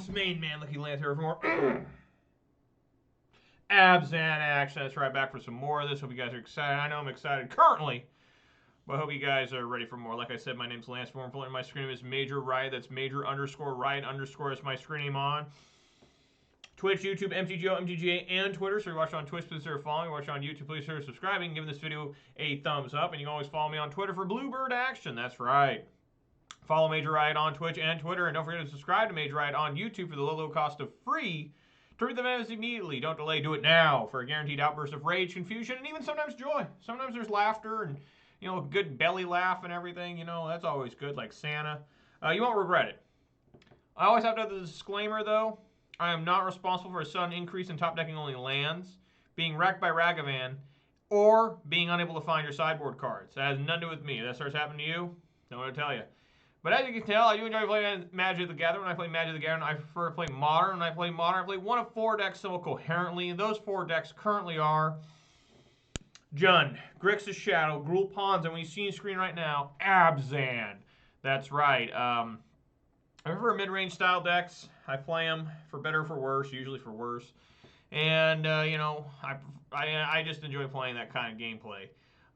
main man, Lucky Lance here for more Abzan action. That's right, back for some more of this. Hope you guys are excited. I know I'm excited currently, but I hope you guys are ready for more. Like I said, my name's Lance. More importantly, my screen name is Major Riot. That's Major_Riot_ is my screen name on Twitch, YouTube, MTGO, MTGA, and Twitter. So if you're watching on Twitch, please consider following. If you're watching on YouTube, please consider subscribing. Give this video a thumbs up. And you can always follow me on Twitter for Bluebird action. That's right. Follow Major Riot on Twitch and Twitter. And don't forget to subscribe to Major Riot on YouTube for the low cost of free. To read the videos immediately. Don't delay. Do it now for a guaranteed outburst of rage, confusion, and even sometimes joy. Sometimes there's laughter and, you know, a good belly laugh and everything. You know, that's always good, like Santa. You won't regret it. I always have to have the disclaimer, though. I am not responsible for a sudden increase in top decking only lands, being wrecked by Ragavan, or being unable to find your sideboard cards. That has nothing to do with me. If that starts happening to you, don't want to tell you. But as you can tell, I do enjoy playing Magic the Gathering. When I play Magic the Gathering, I prefer to play Modern. When I play Modern, I play one of 4 decks somewhat coherently. And those 4 decks currently are Jund, Grixis Shadow, Gruul Pawns, and when you see on screen right now, Abzan. That's right. I prefer mid-range style decks. I play them for better or for worse, usually for worse. And, you know, I just enjoy playing that kind of gameplay.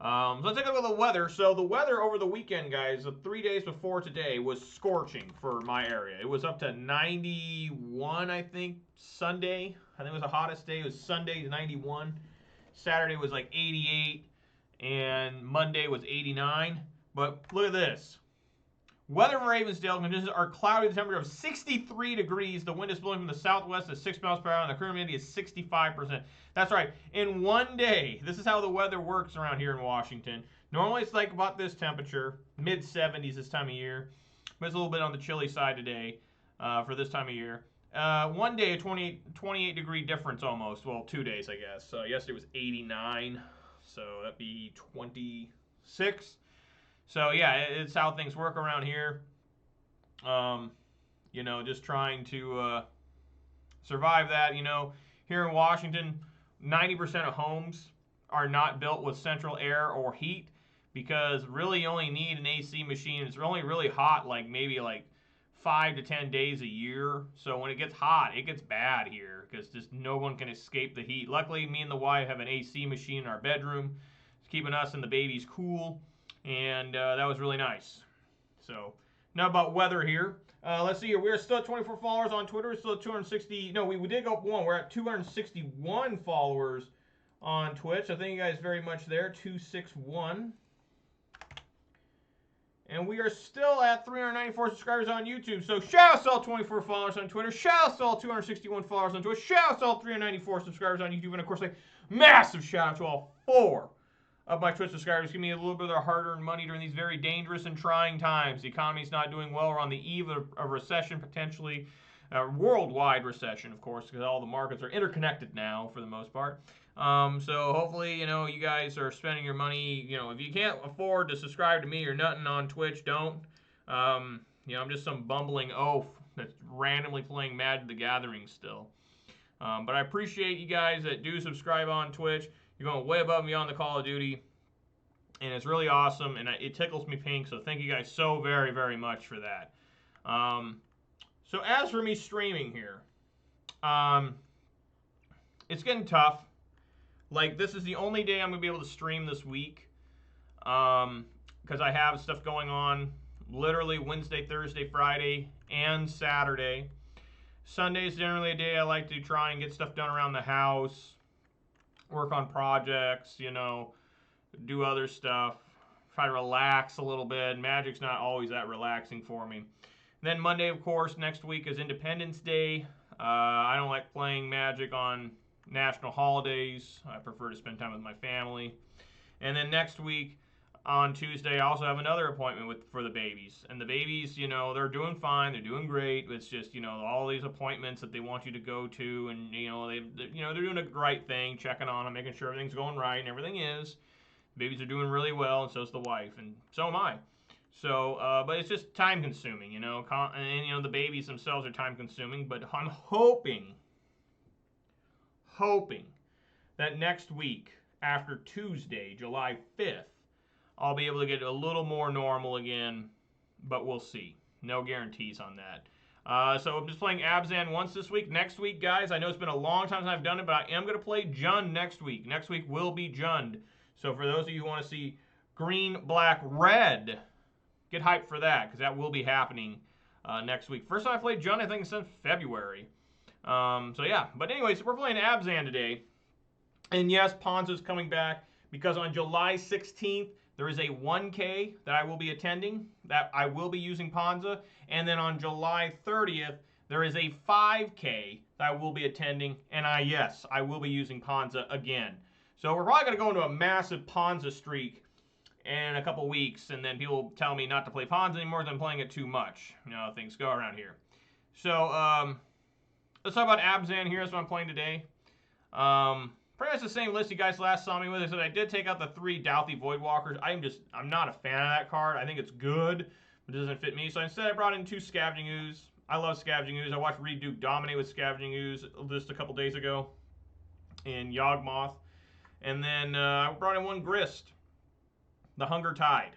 So let's take a look at the weather. So the weather over the weekend, guys, 3 days before today, was scorching for my area. It was up to 91, I think, Sunday. I think it was the hottest day. It was Sunday, 91. Saturday was like 88. And Monday was 89. But look at this. Weather in Ravensdale conditions are cloudy. The temperature of 63 degrees. The wind is blowing from the southwest at 6 miles per hour, and the current humidity is 65%. That's right. In one day, this is how the weather works around here in Washington. Normally, it's like about this temperature, mid-70s this time of year, but it's a little bit on the chilly side today for this time of year. One day, a 28 degree difference almost. Well, 2 days, I guess. Yesterday was 89, so that'd be 26. So, yeah, it's how things work around here. You know, just trying to survive that. You know, here in Washington, 90% of homes are not built with central air or heat because really you only need an AC machine. It's only really hot like maybe like 5 to 10 days a year. So when it gets hot, it gets bad here because just no one can escape the heat. Luckily, me and the wife have an AC machine in our bedroom. It's keeping us and the babies cool. And that was really nice. So, now about weather here. Let's see here. We're still at 24 followers on Twitter. We're still at 260. No, we did go up one. We're at 261 followers on Twitch. So, thank you guys very much there. 261. And we are still at 394 subscribers on YouTube. So, shout out to all 24 followers on Twitter. Shout out to all 261 followers on Twitch. Shout out to all 394 subscribers on YouTube. And, of course, a massive shout out to all 4 of my Twitch subscribers. Give me a little bit of their hard-earned money during these very dangerous and trying times. The economy's not doing well. We're on the eve of a recession, potentially a worldwide recession, of course, because all the markets are interconnected now for the most part. So hopefully, you know, you guys are spending your money. You know, if you can't afford to subscribe to me or nothing on Twitch, don't. You know, I'm just some bumbling oaf that's randomly playing Magic the Gathering still. But I appreciate you guys that do subscribe on Twitch. You're going way above and beyond the Call of Duty, and it's really awesome, and it tickles me pink, so thank you guys so very, very much for that. So as for me streaming here, it's getting tough. Like, this is the only day I'm going to be able to stream this week because I have stuff going on literally Wednesday, Thursday, Friday, and Saturday. Sunday is generally a day I like to try and get stuff done around the house, work on projects, you know, do other stuff, try to relax a little bit. Magic's not always that relaxing for me. And then Monday, of course, next week is Independence Day. I don't like playing Magic on national holidays. I prefer to spend time with my family. And then next week, on Tuesday, I also have another appointment for the babies. And the babies, you know, they're doing fine. They're doing great. It's just, you know, all these appointments that they want you to go to. And, you know, they're doing a right thing, checking on them, making sure everything's going right. And everything is. Babies are doing really well, and so's the wife. And so am I. So, but it's just time-consuming, you know. And, you know, the babies themselves are time-consuming. But I'm hoping that next week, after Tuesday, July 5th, I'll be able to get a little more normal again, but we'll see. No guarantees on that. So I'm just playing Abzan once this week. Next week, guys, I know it's been a long time since I've done it, but I am going to play Jund next week. Next week will be Jund. So for those of you who want to see green, black, red, get hyped for that, because that will be happening next week. First time I played Jund, I think, since February. So yeah, but anyways, we're playing Abzan today. And yes, Ponza's coming back, because on July 16th, there is a 1K that I will be attending, that I will be using Ponza. And then on July 30th, there is a 5K that I will be attending. And yes, I will be using Ponza again. So we're probably going to go into a massive Ponza streak in a couple weeks. And then people tell me not to play Ponza anymore because I'm playing it too much. You know how things go around here. So let's talk about Abzan here. That's what I'm playing today. Pretty much the same list you guys last saw me with. So I did take out the 3 Douthie Voidwalkers. I'm not a fan of that card. I think it's good, but it doesn't fit me. So instead I brought in 2 Scavenging Ooze. I love Scavenging Ooze. I watched Reed Duke dominate with Scavenging Ooze just a couple days ago in Yawgmoth. And then I brought in 1 Grist, the Hunger Tide.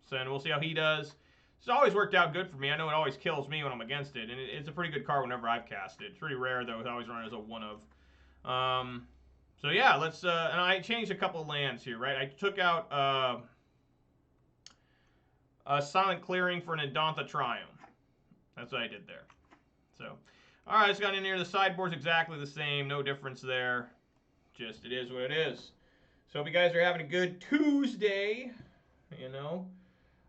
So and we'll see how he does. It's always worked out good for me. I know it always kills me when I'm against it. And it's a pretty good card whenever I've cast it. It's pretty rare, though. It's always run as a 1-of. So yeah, let's, and I changed a couple of lands here, right? I took out a Silent Clearing for an Untitled Chapter. That's what I did there. So, all right, let's got in here. The sideboard's exactly the same. No difference there. Just, it is what it is. So, if you guys are having a good Tuesday, you know,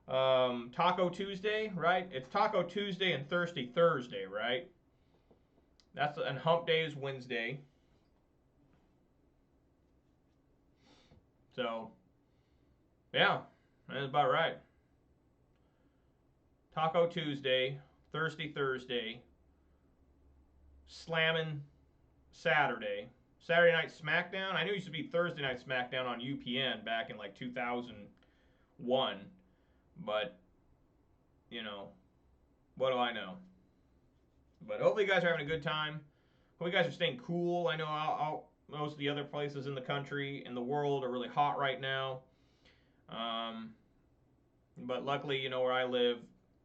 Taco Tuesday, right? It's Taco Tuesday and Thirsty Thursday, right? And Hump Day is Wednesday. So, yeah, that's about right. Taco Tuesday, Thirsty Thursday, Slammin' Saturday, Saturday Night SmackDown. I knew it used to be Thursday Night SmackDown on UPN back in like 2001, but, you know, what do I know? But hopefully you guys are having a good time. Hope you guys are staying cool. I know most of the other places in the country and the world are really hot right now. But luckily, you know, where I live,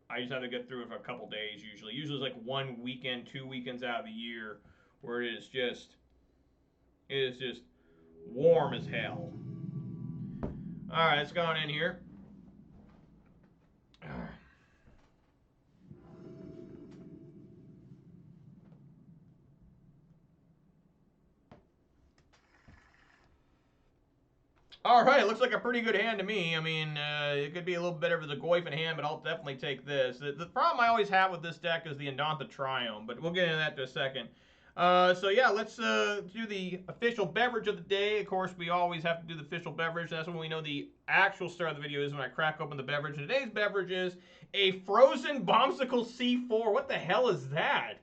I just have to get through it for a couple days usually. Usually it's like 1 weekend, 2 weekends out of the year where it is just warm as hell. All right, let's go on in here. All right, looks like a pretty good hand to me. I mean, it could be a little bit of the Goyfin hand, but I'll definitely take this. The problem I always have with this deck is the Undaunted Triome, but we'll get into that in a second. So yeah, let's do the official beverage of the day. Of course, we always have to do the official beverage. That's when we know the actual start of the video is when I crack open the beverage. Today's beverage is a Frozen Bombsicle C4. What the hell is that?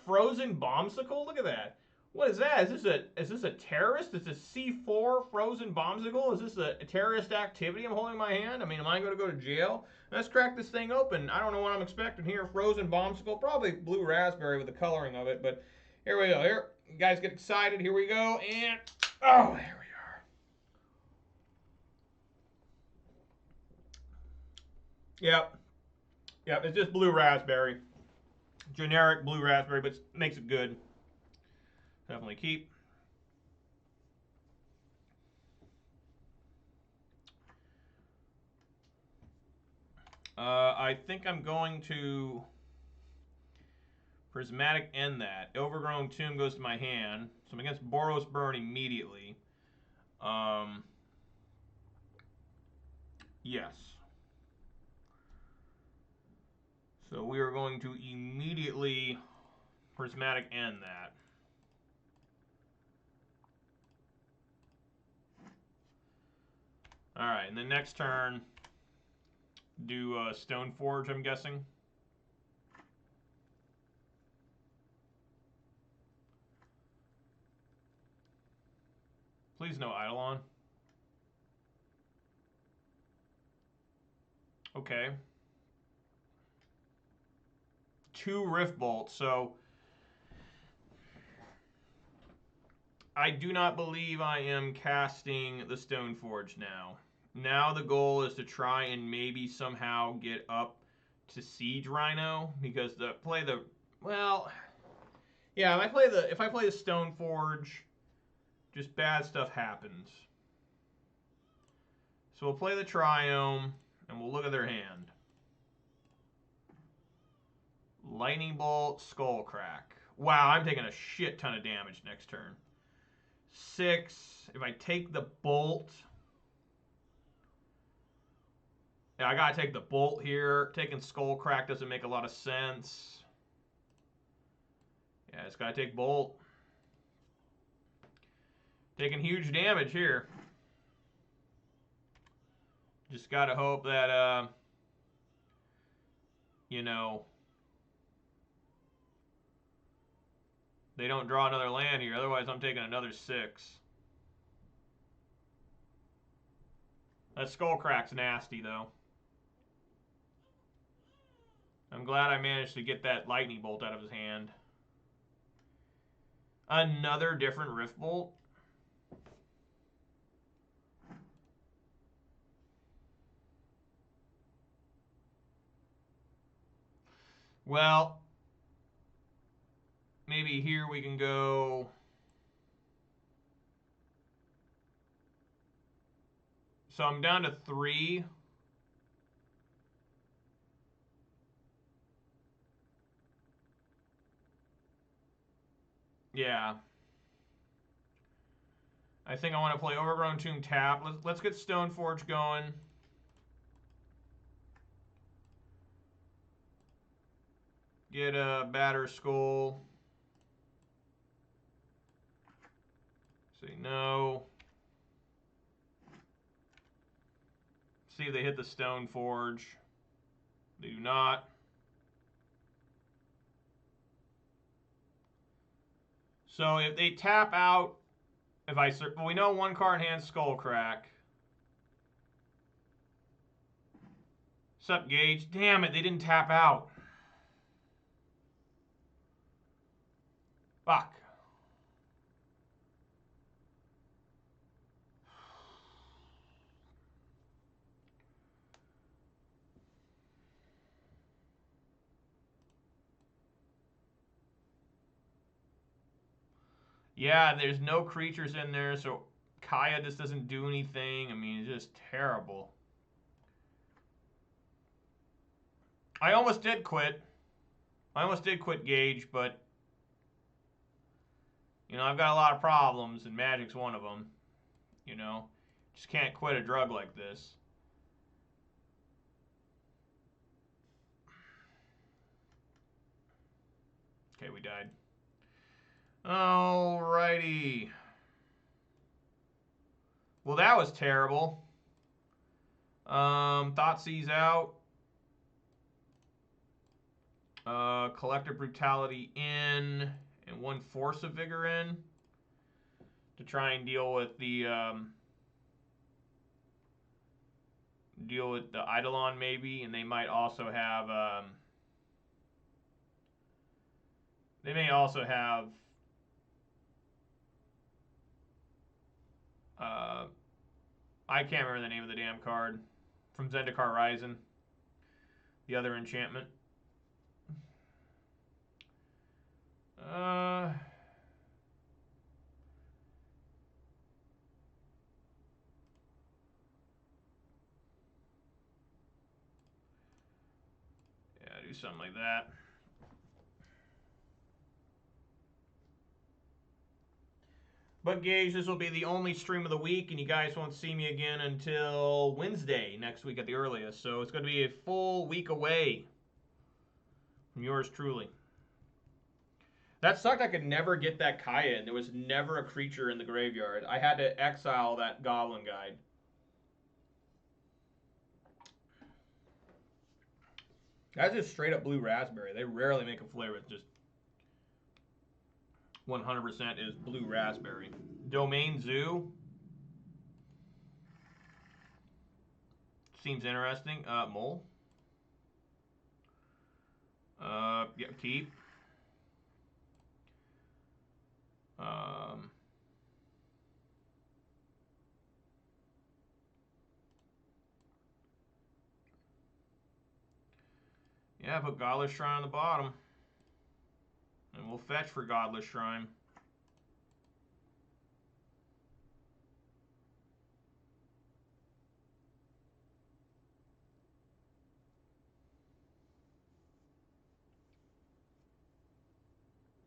Frozen Bombsicle? Look at that. What is that? Is this a terrorist? Is this C4 Frozen Bombsicle? Is this a terrorist activity I'm holding in my hand? I mean, am I going to go to jail? Let's crack this thing open. I don't know what I'm expecting here. Frozen Bombsicle, probably blue raspberry with the coloring of it, but here we go. Here, you guys get excited. Here we go, and oh, here we are. Yep, it's just blue raspberry, generic blue raspberry, but makes it good. Definitely keep. I think I'm going to Prismatic end that. Overgrown Tomb goes to my hand. So I'm against Boros Burn immediately. Yes. So we are going to immediately Prismatic end that. Alright, and the next turn, do Stoneforge, I'm guessing. Please no Eidolon. Okay. 2 Rift Bolts, so I do not believe I am casting the Stoneforge now. Now the goal is to try and maybe somehow get up to Siege Rhino because well, yeah, if I play the Stoneforge, just bad stuff happens. So we'll play the Triome and we'll look at their hand. Lightning Bolt, Skullcrack. Wow, I'm taking a shit ton of damage next turn. 6. If I take the Bolt, yeah, I gotta take the Bolt here. Taking Skullcrack doesn't make a lot of sense. Yeah, I just gotta take Bolt. Taking huge damage here. Just gotta hope that, you know, they don't draw another land here. Otherwise, I'm taking another 6. That Skullcrack's nasty, though. I'm glad I managed to get that Lightning Bolt out of his hand. Another different Rift Bolt. Well, maybe here we can go. So I'm down to 3. Yeah. I think I want to play Overgrown Tomb tap. Let's get Stoneforge going. Get a Batter Skull. Say no. See if they hit the Stoneforge. They do not. So if they tap out, well, we know one card in hand, Skullcrack. Sup, Gage? Damn it, they didn't tap out. Fuck. Yeah, there's no creatures in there, so Kaya just doesn't do anything. I mean, it's just terrible. I almost did quit. Gage, but you know, I've got a lot of problems, and Magic's one of them. You know, just can't quit a drug like this. Okay, we died. Alrighty. Well, that was terrible. Thoughtseize out. Collective Brutality in, and 1 Force of Vigor in to try and deal with the Eidolon maybe, and they might also have I can't remember the name of the damn card from Zendikar Rising. The other enchantment. Yeah, do something like that. But Gage, this will be the only stream of the week, and you guys won't see me again until Wednesday next week at the earliest. So it's going to be a full week away from yours truly. That sucked. I could never get that Kaya, and there was never a creature in the graveyard. I had to exile that Goblin Guide. That's just straight up blue raspberry. They rarely make a flavor with just 100% is blue raspberry. Domain Zoo. Seems interesting. Mole. Yeah, keep. Yeah, put Godless Shrine on the bottom. And we'll fetch for Godless Shrine.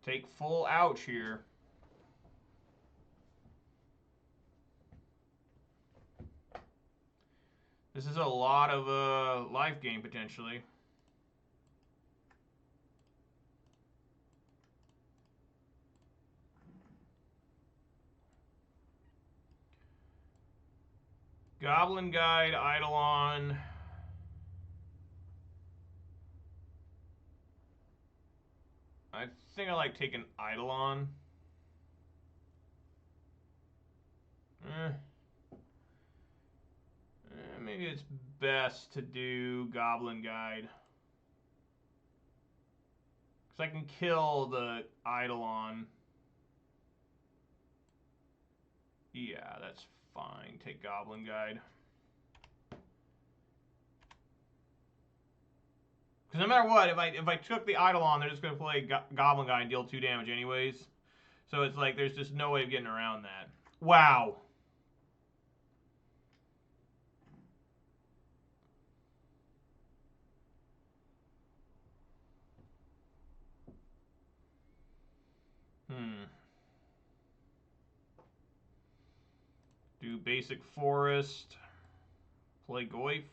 Take full ouch here. This is a lot of life gain potentially. Goblin Guide, Eidolon. I think I like taking Eidolon. Maybe it's best to do Goblin Guide. Because I can kill the Eidolon. Yeah, that's fine. Take Goblin Guide. Because no matter what, if I took the Eidolon, they're just going to play Goblin Guide and deal 2 damage anyways. So it's like there's just no way of getting around that. Wow. Do basic forest. Play Goyf.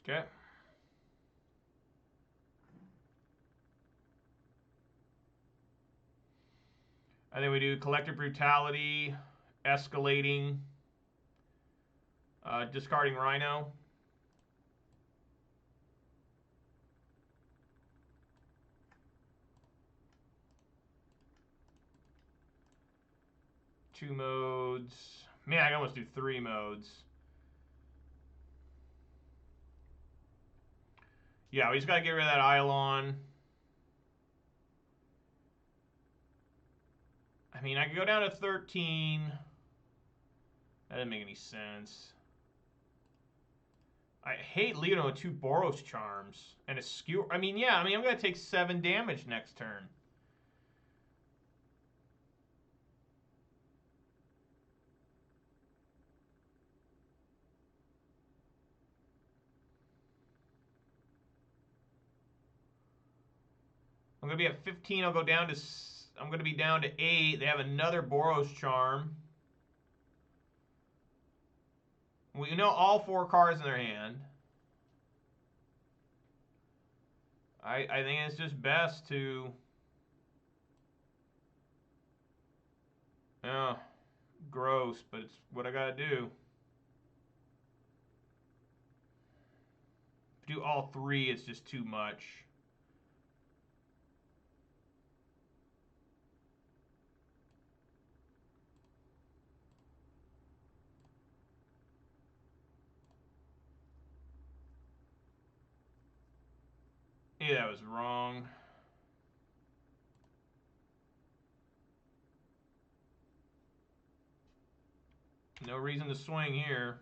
Okay. I think we do Collective Brutality, Escalating, discarding Rhino. Two modes. Man, I can almost do 3 modes. Yeah, we just got to get rid of that Eidolon. I mean, I could go down to 13. That didn't make any sense. I hate leaving him with 2 Boros Charms and a Skewer. I mean, yeah, I'm going to take 7 damage next turn. I'm going to be at 15. I'll go down to... I'm going to be down to 8. They have another Boros Charm. We know all 4 cards in their hand. I think it's just best to... Oh, gross, but it's what I got to do. If I do all 3, it's just too much. Yeah, that was wrong. No reason to swing here.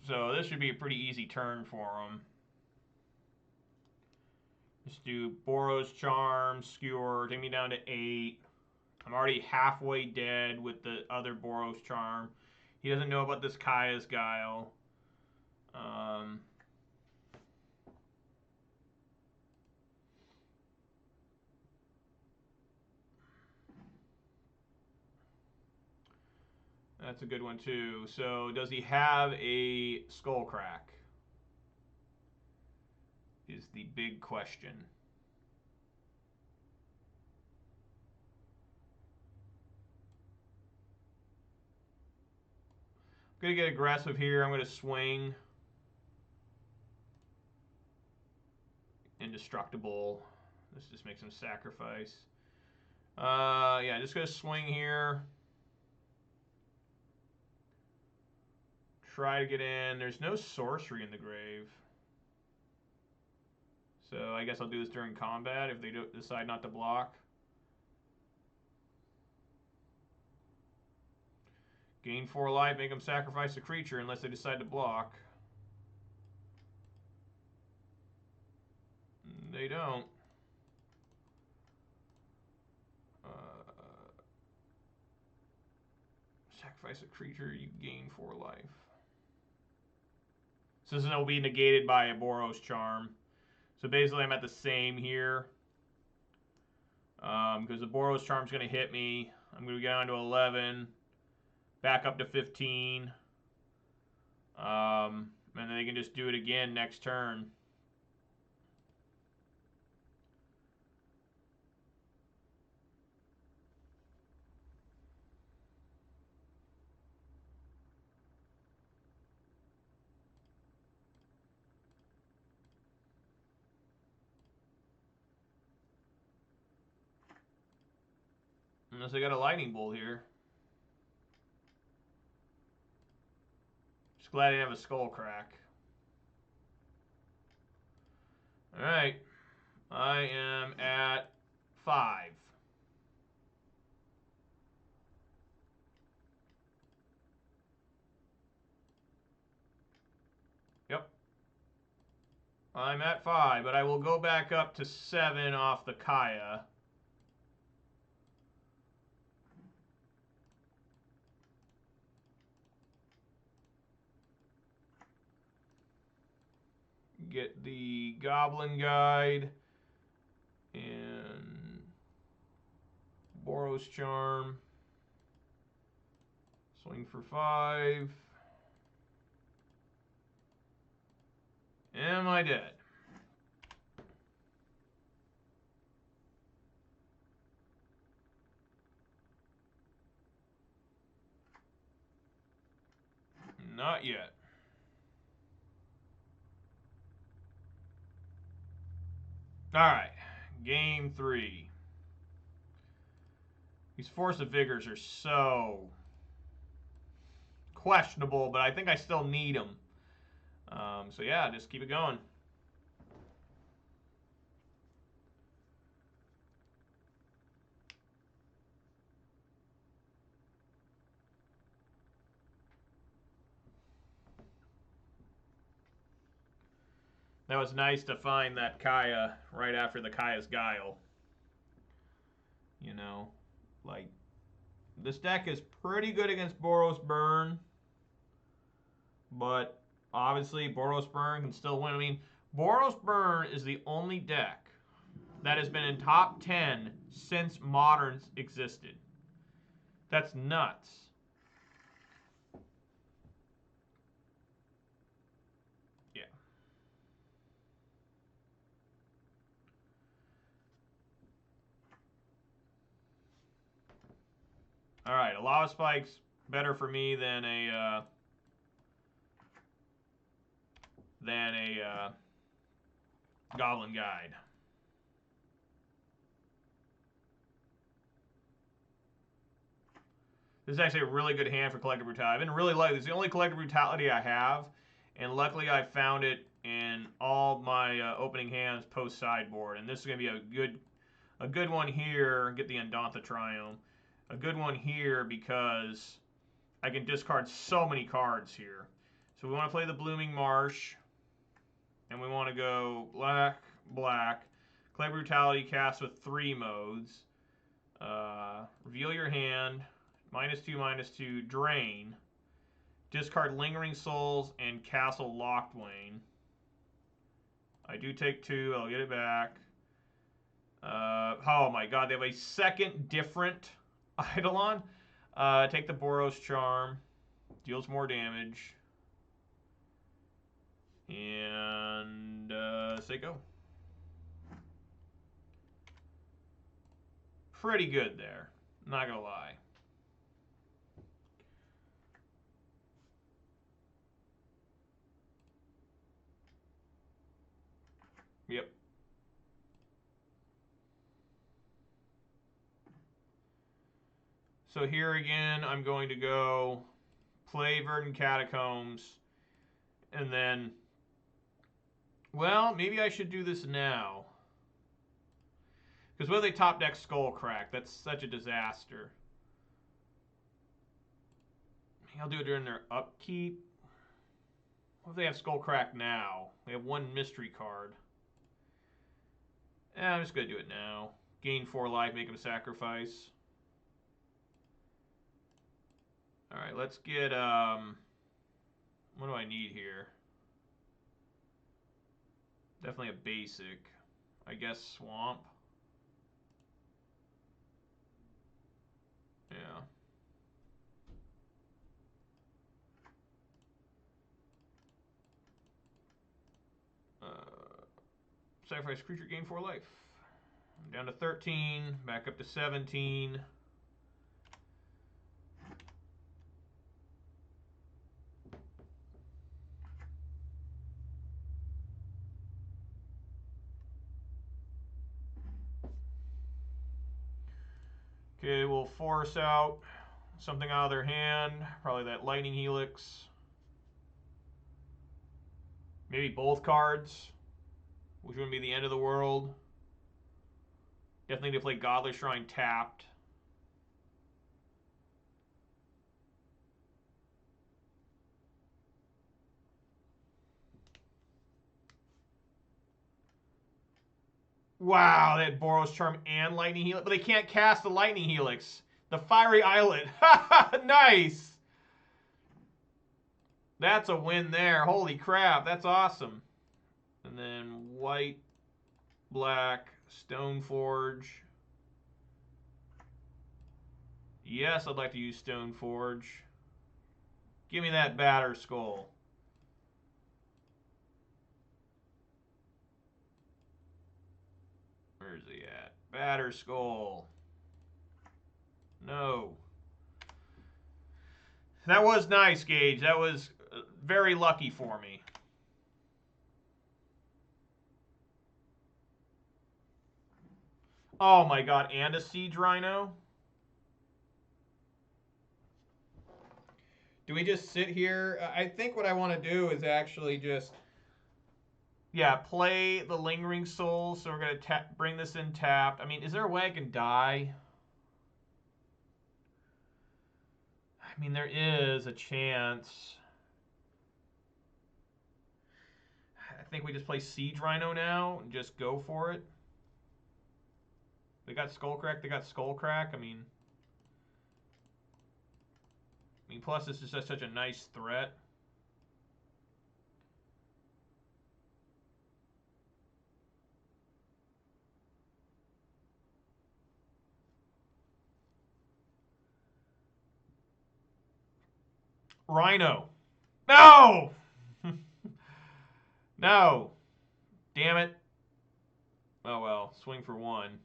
So this should be a pretty easy turn for him. Just do Boros Charm, Skewer, take me down to 8. I'm already halfway dead with the other Boros Charm. He doesn't know about this Kaya's Guile. That's a good one too. So does he have a Skull Crack? is the big question. I'm going to get aggressive here. I'm going to swing. Indestructible. This just makes him sacrifice. Yeah, just going to swing here. Try to get in. There's no sorcery in the grave. So I guess I'll do this during combat if they decide not to block. Gain 4 life, make them sacrifice a creature unless they decide to block. They don't. Sacrifice a creature, you gain 4 life. So this will be negated by a Boros charm. So basically I'm at the same here. Because the Boros charm is going to hit me. I'm going to get down to 11. Back up to 15. And then they can just do it again next turn. Unless I got a lightning bolt here. Just glad I didn't have a skull crack. Alright. I am at 5. Yep. I'm at 5, but I will go back up to 7 off the Kaya. Get the Goblin Guide and Boros Charm. Swing for 5. Am I dead? Not yet. All right, game 3. These Force of Vigors are so questionable, but I think I still need them. So yeah, just keep it going. That was nice to find that Kaya right after the Kaya's Guile. You know, like, this deck is pretty good against Boros Burn. But, obviously, Boros Burn can still win. I mean, Boros Burn is the only deck that has been in top 10 since Moderns existed. That's nuts. Yeah. All right, a Lava Spike's better for me than a Goblin Guide. This is actually a really good hand for Collective Brutality. I've been really lucky. It's the only Collective Brutality I have, and luckily I found it in all my opening hands post sideboard. And this is going to be a good one here. Get the Undaunted Triumph. A good one here because I can discard so many cards here. So we want to play the Blooming Marsh, and we want to go black, black. Collective Brutality cast with 3 modes. Reveal your hand. -2/-2, drain. Discard Lingering Souls and Castle Locthwain. I do take 2. I'll get it back. Oh my god, they have a second different Eidolon. Take the Boros Charm. Deals more damage. And say go. Pretty good there. Not gonna lie. Yep. So here again, I'm going to go play Verdant Catacombs, and then, well, maybe I should do this now. Because what if they top deck Skullcrack? That's such a disaster. Maybe I'll do it during their upkeep. What if they have Skullcrack now? They have one mystery card. I'm just going to do it now. Gain 4 life, make him sacrifice. Alright, let's get, what do I need here? Definitely a basic. I guess Swamp. Yeah. Sacrifice creature, gain 4 life. I'm down to 13, back up to 17. Okay, we'll force out something out of their hand. Probably that Lightning Helix. Maybe both cards, which wouldn't be the end of the world. Definitely need to play Godly Shrine tapped. Wow, they had Boros Charm and Lightning Helix, but they can't cast the Lightning Helix. The Fiery Islet. Nice. That's a win there. Holy crap, that's awesome. And then white, black, Stoneforge. Yes, I'd like to use Stoneforge. Give me that Batter Skull. Where's he at? Batter Skull. No. That was nice, Gage. That was very lucky for me. Oh my god, and a Siege Rhino? Do we just sit here? I think what I want to do is actually just, yeah, play the Lingering Soul. So we're going to bring this in tapped. I mean, is there a way I can die? I mean, there is a chance. I think we just play Siege Rhino now and just go for it. They got Skullcrack. They got Skullcrack. I mean, plus this is just such a nice threat. Rhino. No! No. Damn it. Oh well, swing for 1.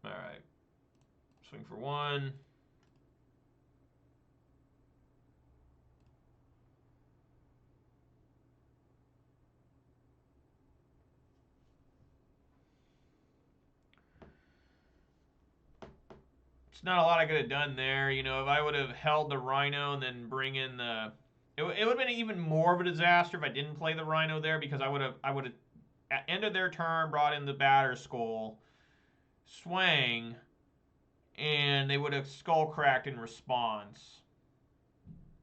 All right. Swing for 1. It's not a lot I could have done there. You know, if I would have held the Rhino and then bring in the... It would have been even more of a disaster if I didn't play the Rhino there, because I would have at end of their turn, brought in the Batter Skull, swang, and they would have Skullcracked in response,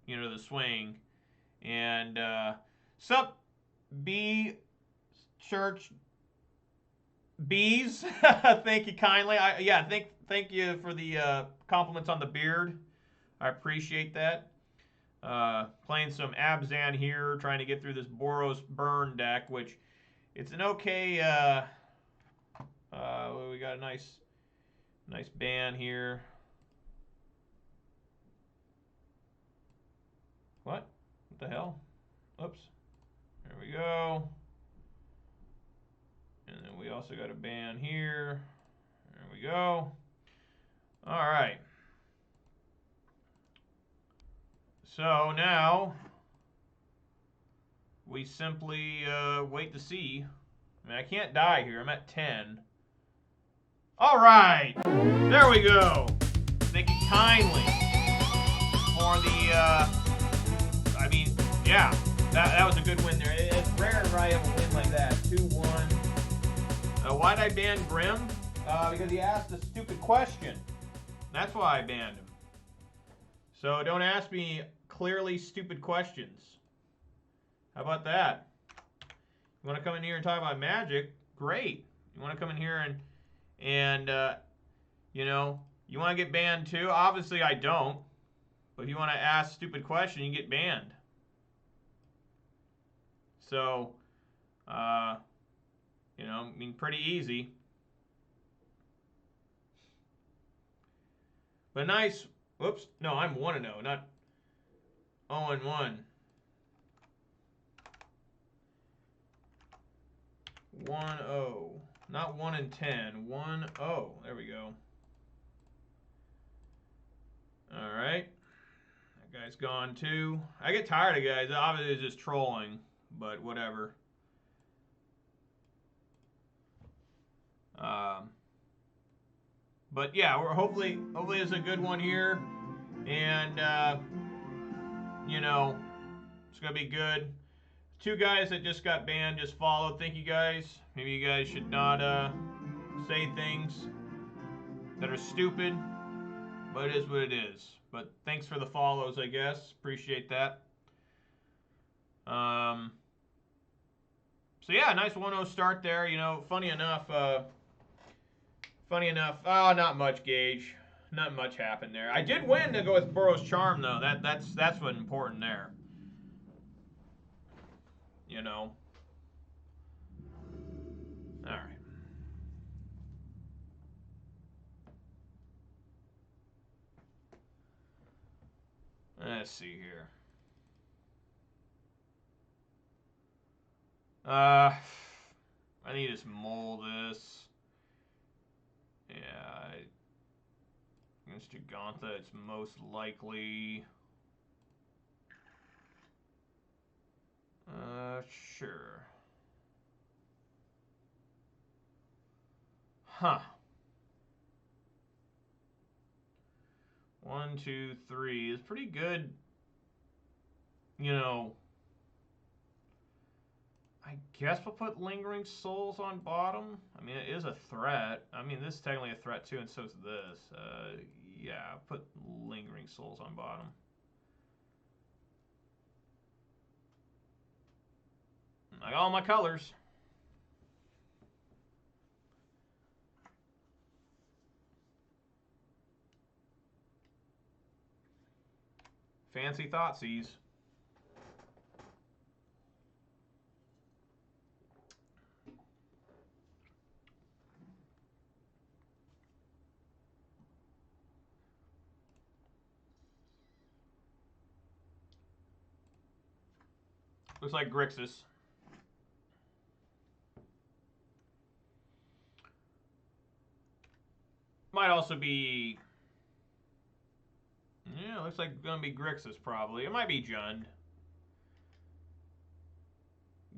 you know, the swing. And, sup, B Church Bees? Thank you kindly. Thank you for the compliments on the beard. I appreciate that. Playing some Abzan here, trying to get through this Boros burn deck, which it's an okay. We got a nice Nice ban here. What? What the hell? Oops. There we go. And then we also got a ban here. There we go. All right. So now we simply wait to see. I mean, I can't die here. I'm at 10. All right. There we go. Thank you kindly for the, I mean, yeah, that was a good win there. It's rare if I have a win like that. 2-1. Why'd I ban Grim? Because he asked a stupid question. That's why I banned him. So don't ask me clearly stupid questions. How about that? You want to come in here and talk about Magic? Great. You want to come in here and you know, you want to get banned too? Obviously I don't. But if you want to ask stupid question, you get banned. So, you know, I mean, pretty easy. But nice. Whoops. No, I'm 1-0, not 0-1. 1-0. Not 1-10. 1-0. There we go. All right. That guy's gone too. I get tired of guys. Obviously, it's just trolling, but whatever. But yeah, we're hopefully it's a good one here, and you know, it's gonna be good. 2 guys that just got banned just followed. Thank you guys. Maybe you guys should not say things that are stupid, but it is what it is. But thanks for the follows, I guess. Appreciate that. So yeah, nice 1-0 start there. You know, funny enough, oh, not much, Gage. Not much happened there. I did win to go with Boros Charm, though. That's what's important there. You know. All right. Let's see here. I need to just mold this. Yeah. Against Gigantha, it's most likely. Sure. Huh. 1, 2, 3 is pretty good. You know, I guess we'll put Lingering Souls on bottom. I mean, it is a threat. I mean, this is technically a threat too, and so is this. Yeah, put Lingering Souls on bottom. I got all my colors. Fancy Thoughtseize. Looks like Grixis. Might also be... Yeah, looks like it's going to be Grixis probably. It might be Jund.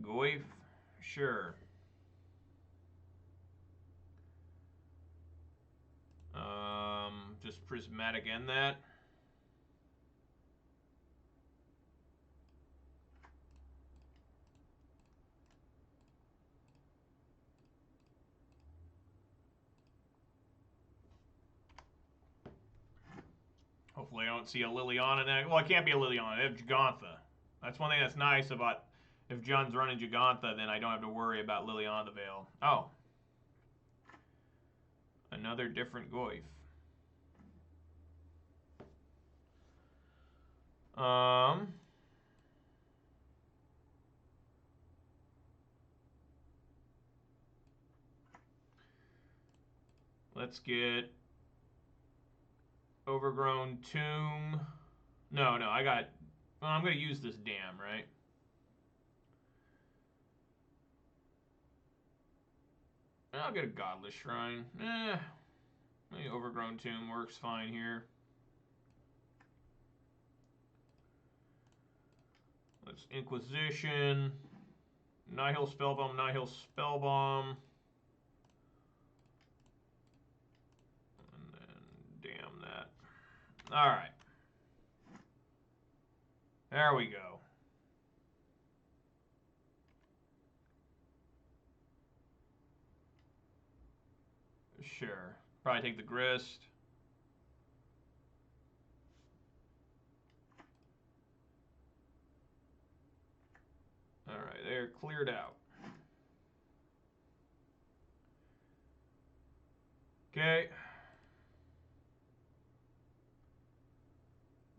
Goyf? Sure. Just Prismatic end that. Hopefully I don't see a Liliana next. Well, it can't be a Liliana. I have Gigantha. That's one thing that's nice about if Jund's running Gigantha, then I don't have to worry about Liliana the Veil. Oh. Another different Goyf. Let's get Overgrown Tomb. No, I got... Well, I'm going to use this dam, right? I'll get a Godless Shrine. Maybe Overgrown Tomb works fine here. Let's Inquisition. Nihil Spellbomb, Nihil Spellbomb. And then damn that. Alright. There we go. Sure. Probably take the Grist. Alright, they're cleared out. Okay.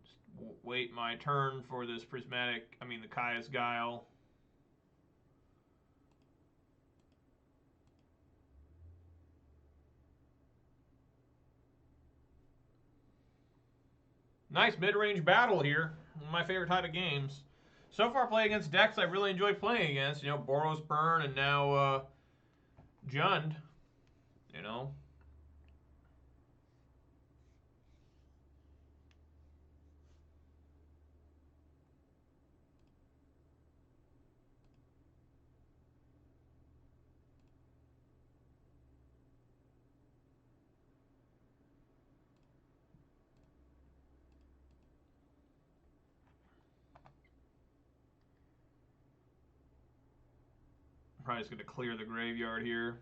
Just wait my turn for this prismatic, the Kaya's Guile. Nice mid-range battle here. One of my favorite type of games. So far, playing against decks I really enjoy playing against. Boros Burn and now Jund. I'm probably just going to clear the graveyard here.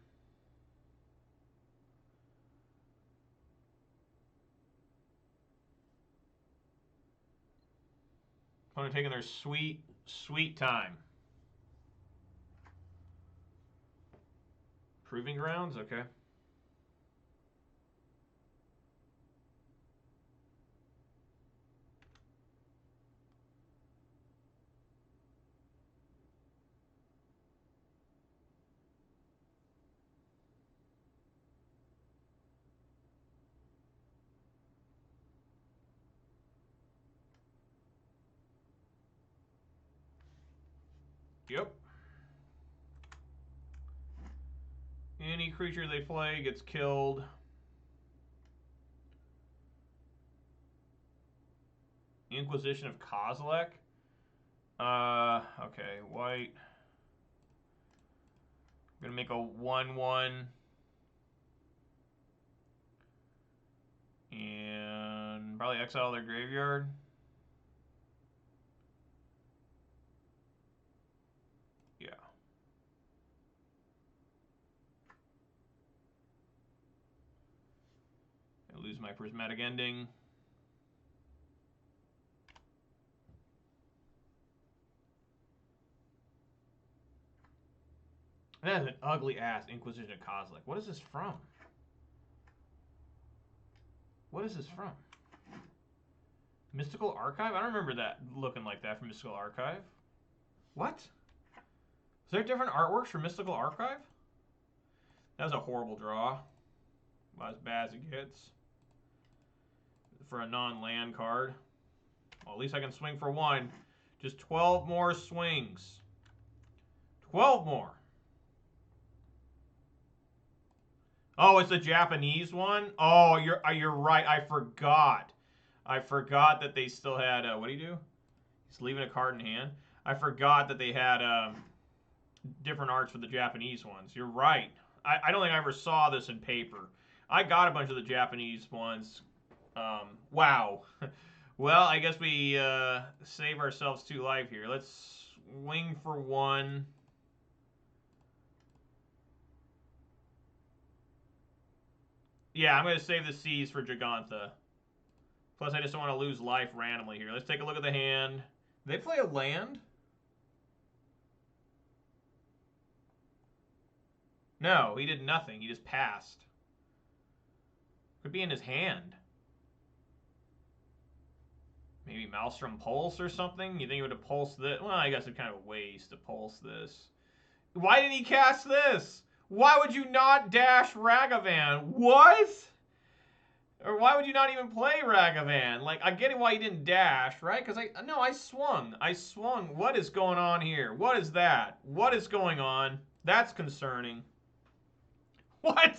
Opponent taking their sweet, sweet time. Proving Grounds? Okay. Yep. Any creature they play gets killed. Inquisition of Kozilek. Okay, white. I'm gonna make a 1/1. And probably exile their graveyard. Yeah. I lose my Prismatic Ending. That is an ugly ass Inquisition of Kozilek. What is this from? What is this from? Mystical Archive? I don't remember that looking like that from Mystical Archive. What? Is there different artworks for Mystical Archive? That was a horrible draw. About as bad as it gets. For a non-land card. Well, at least I can swing for one. Just 12 more swings. 12 more. Oh, it's a Japanese one? Oh, you're right. I forgot. I forgot that they still had... what do you do? He's leaving a card in hand. I forgot that they had different arts for the Japanese ones. You're right. I don't think I ever saw this in paper. I got a bunch of the Japanese ones. Wow. Well, I guess we save ourselves 2 life here. Let's swing for 1. Yeah, I'm going to save the C's for Gigantha. Plus, I just don't want to lose life randomly here. Let's take a look at the hand. Did they play a land? No, he did nothing. He just passed. Could be in his hand. Maybe Maelstrom Pulse or something? You think it would have pulsed this? Well, I guess it's kind of a waste to pulse this. Why did he cast this? Why would you not dash Ragavan? What? Or why would you not even play Ragavan? Like, I get it why you didn't dash, right? Because I swung. I swung. What is going on here? What is that? What is going on? That's concerning. What?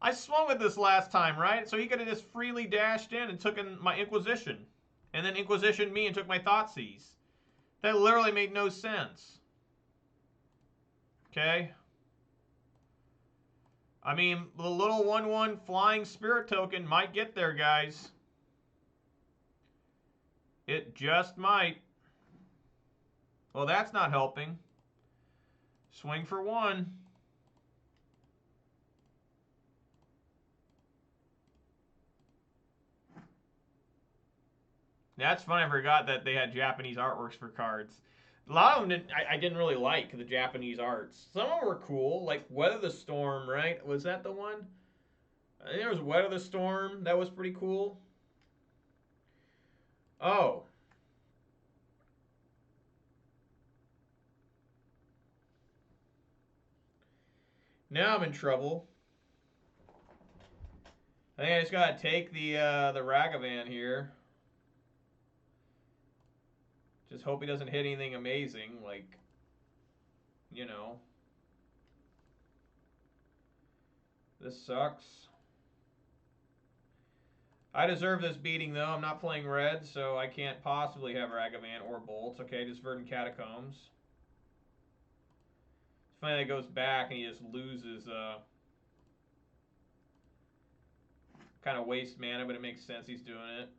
I swung with this last time, right? So he could have just freely dashed in and took in my Inquisition. And then Inquisitioned me and took my Thoughtseize. That literally made no sense. Okay? I mean, the little 1/1 flying spirit token might get there, guys. It just might. Well, that's not helping. Swing for 1. That's funny. I forgot that they had Japanese artworks for cards. A lot of them I didn't really like the Japanese arts. Some of them were cool, like Weather the Storm, right? Was that the one? I think there was Weather the Storm. That was pretty cool. Oh. Now I'm in trouble. I think I just gotta take the Ragavan here. Just hope he doesn't hit anything amazing, like, you know. This sucks. I deserve this beating, though. I'm not playing red, so I can't possibly have Ragavan or Bolts. Okay, just Verdant Catacombs. It's funny that it goes back and he just loses, kind of waste mana, but it makes sense he's doing it.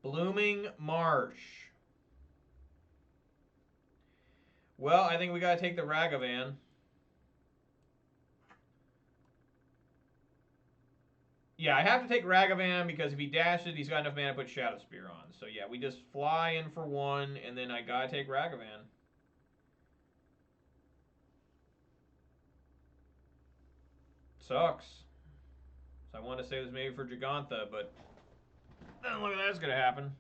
Blooming Marsh. Well, I think we got to take the Ragavan. Yeah, I have to take Ragavan because if he dashes, he's got enough mana to put Shadow Spear on. So yeah, we just fly in for 1, and then I got to take Ragavan. Sucks. So I want to say this maybe for Gigantha, but doesn't look like that's going to happen.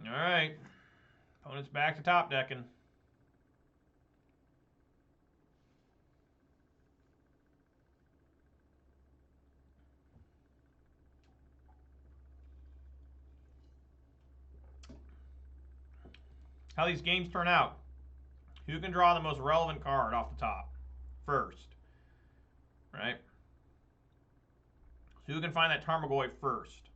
All right. Opponent's back to top decking. How these games turn out. Who can draw the most relevant card off the top first? Right? So who can find that Tarmogoyf first?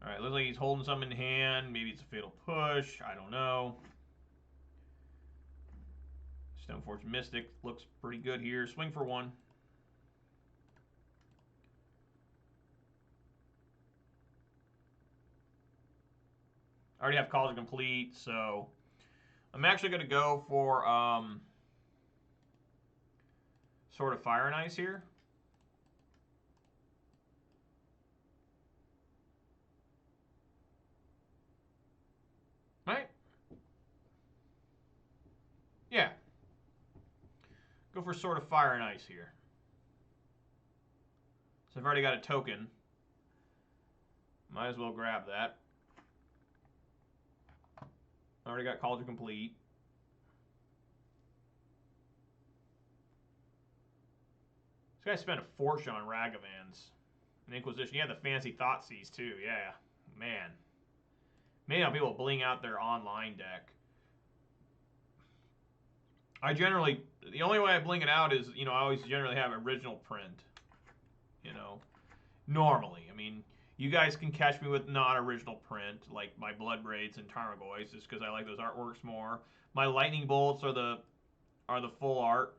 All right, looks like he's holding some in hand. Maybe it's a Fatal Push. I don't know. Stoneforge Mystic looks pretty good here. Swing for 1. I already have College Complete, so I'm actually going to go for Sword of Fire and Ice here. Right? Yeah. Go for Sword of Fire and Ice here. So I've already got a token. Might as well grab that. Already got College Complete. This guy spent a fortune on Ragavans. An Inquisition. He had the fancy Thoughtseize too. Yeah. Man. Maybe not people bling out their online deck. I generally, the only way I bling it out is, I always generally have original print. Normally. I mean, you guys can catch me with non-original print, like my Blood Braids and Tarmogoyfs, just because I like those artworks more. My Lightning Bolts are the full art.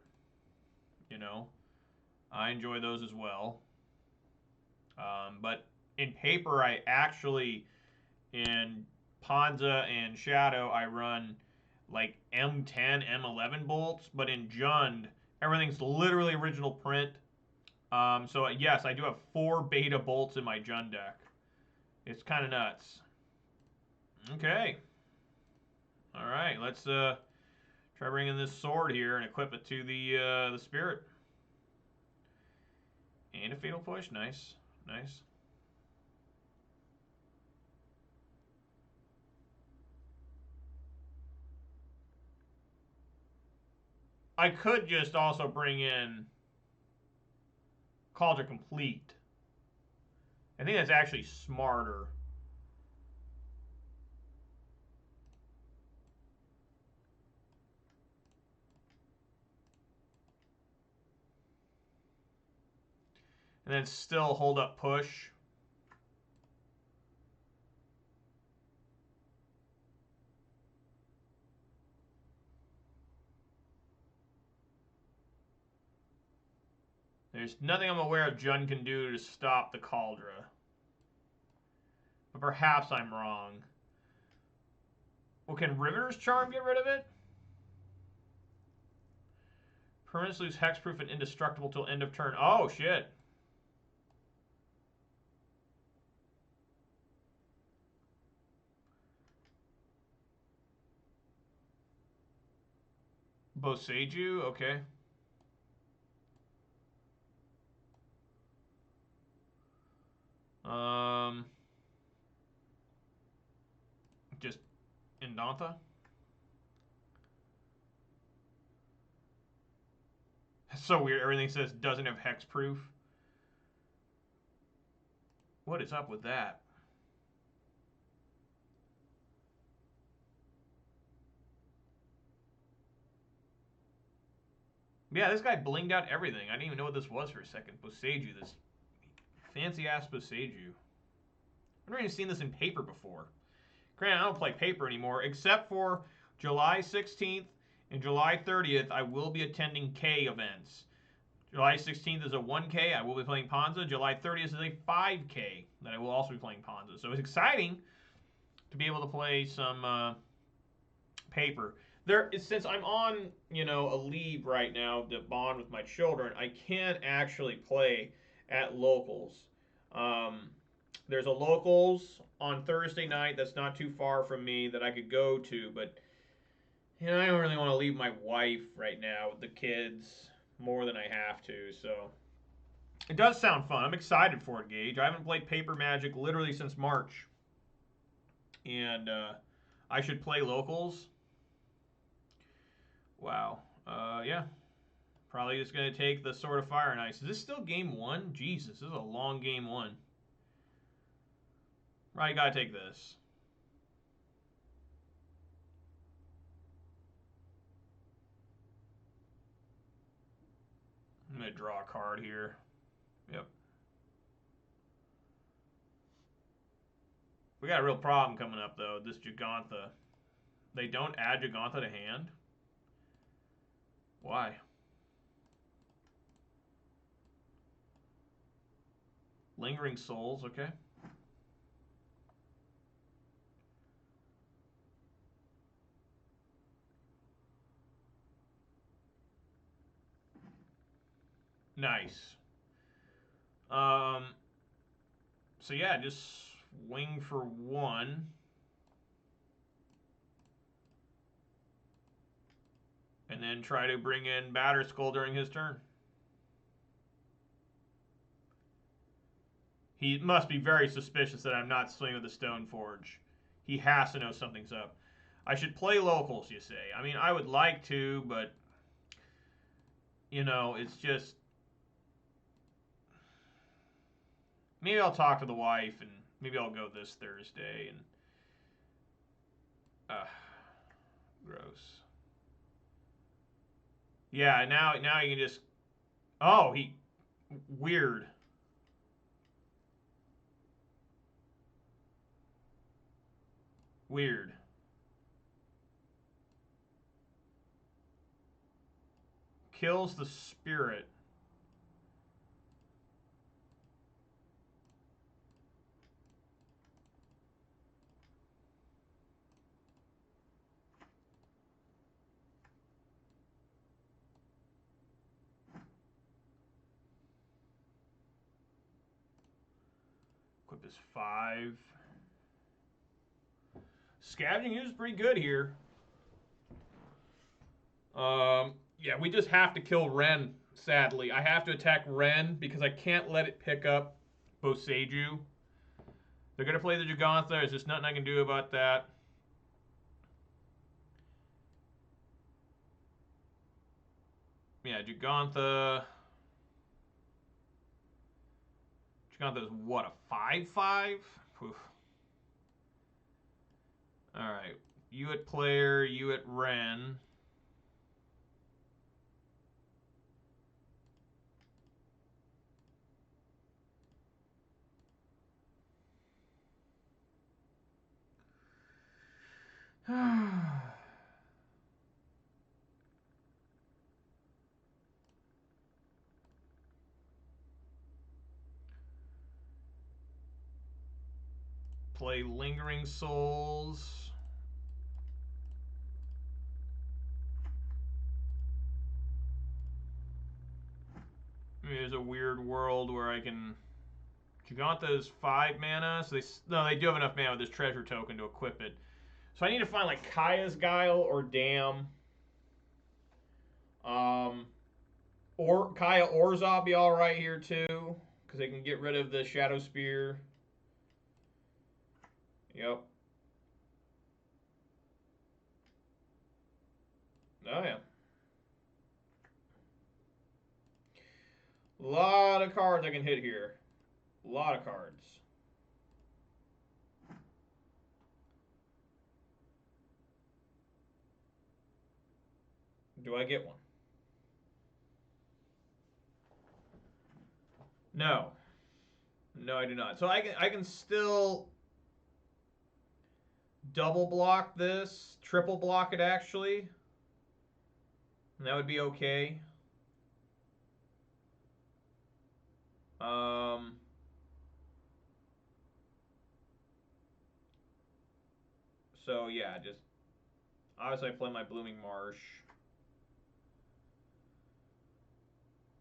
I enjoy those as well. But in paper, I actually, in Ponza and Shadow, I run like M10, M11 bolts, but in Jund, everything's literally original print. So yes, I do have 4 beta bolts in my Jund deck. It's kind of nuts. Okay. All right, let's try bringing this sword here and equip it to the spirit. And a fatal push, nice, nice. I could just also bring in Cauldron Complete. I think that's actually smarter. And then still hold up push. There's nothing I'm aware of Jun can do to stop the Cauldron. But perhaps I'm wrong. Well, can Riveter's Charm get rid of it? Permanents lose hexproof and indestructible till end of turn. Oh, shit. Boseiju, okay. Just Indantha. That's so weird. Everything says doesn't have hexproof. What is up with that? Yeah, this guy blinged out everything. I didn't even know what this was for a second. Boseiju, this fancy-ass Boseiju. I've never even seen this in paper before. Granted, I don't play paper anymore, except for July 16th and July 30th, I will be attending K events. July 16th is a 1K. I will be playing Ponza. July 30th is a 5K that I will also be playing Ponza. So it's exciting to be able to play some paper. Since I'm on, a leave right now to bond with my children, I can't actually play at locals. There's a locals on Thursday night that's not too far from me that I could go to, but I don't really want to leave my wife right now with the kids more than I have to. So it does sound fun. I'm excited for it, Gage. I haven't played Paper Magic literally since March, and I should play locals. Wow. Yeah. Probably just going to take the Sword of Fire and Ice. Is this still game one? Jesus, this is a long game one. Right, got to take this. I'm going to draw a card here. Yep. We got a real problem coming up, though. This Gigantha. They don't add Gigantha to hand? Why? Lingering Souls, okay. Nice. So yeah, just swing for one. And then try to bring in Batterskull during his turn. He must be very suspicious that I'm not swinging with the Stoneforge. He has to know something's up. I should play locals, you say. I mean, I would like to, but, it's just... Maybe I'll talk to the wife, and maybe I'll go this Thursday, and... Gross. Yeah, now you can just... Oh, weird. Weird. Kills the spirit. Equip is 5. Scavenging is pretty good here. Yeah, we just have to kill Ren, sadly. I have to attack Ren because I can't let it pick up Boseiju. They're going to play the Gigantha. There's just nothing I can do about that. Yeah, Gigantha. Gigantha is what, a 5/5? Alright. You at player, you at Ren. Play Lingering Souls. Maybe there's a weird world where I can... Gigantha is 5 mana, so they do have enough mana with this treasure token to equip it. So I need to find like Kaya's Guile or Dam. Or Kaya Orzhov be alright here too, because they can get rid of the Shadow Spear. Yep. Oh yeah. A lot of cards I can hit here. A lot of cards. Do I get one? No. No, I do not. So I can still double block this, triple block it actually. And that would be okay. So yeah, just obviously I play my Blooming Marsh.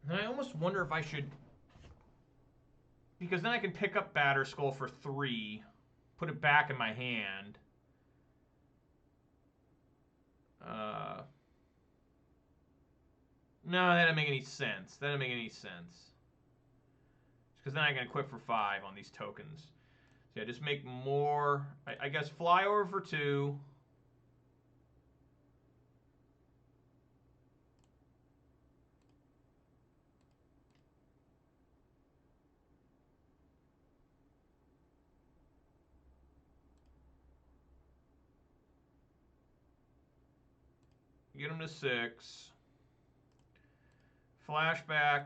And I almost wonder if I should, because then I can pick up Batterskull for 3, put it back in my hand. No, that doesn't make any sense. That doesn't make any sense. Because then I can equip for 5 on these tokens. So yeah, just make more. I guess fly over for 2. Get him to 6. Flashback,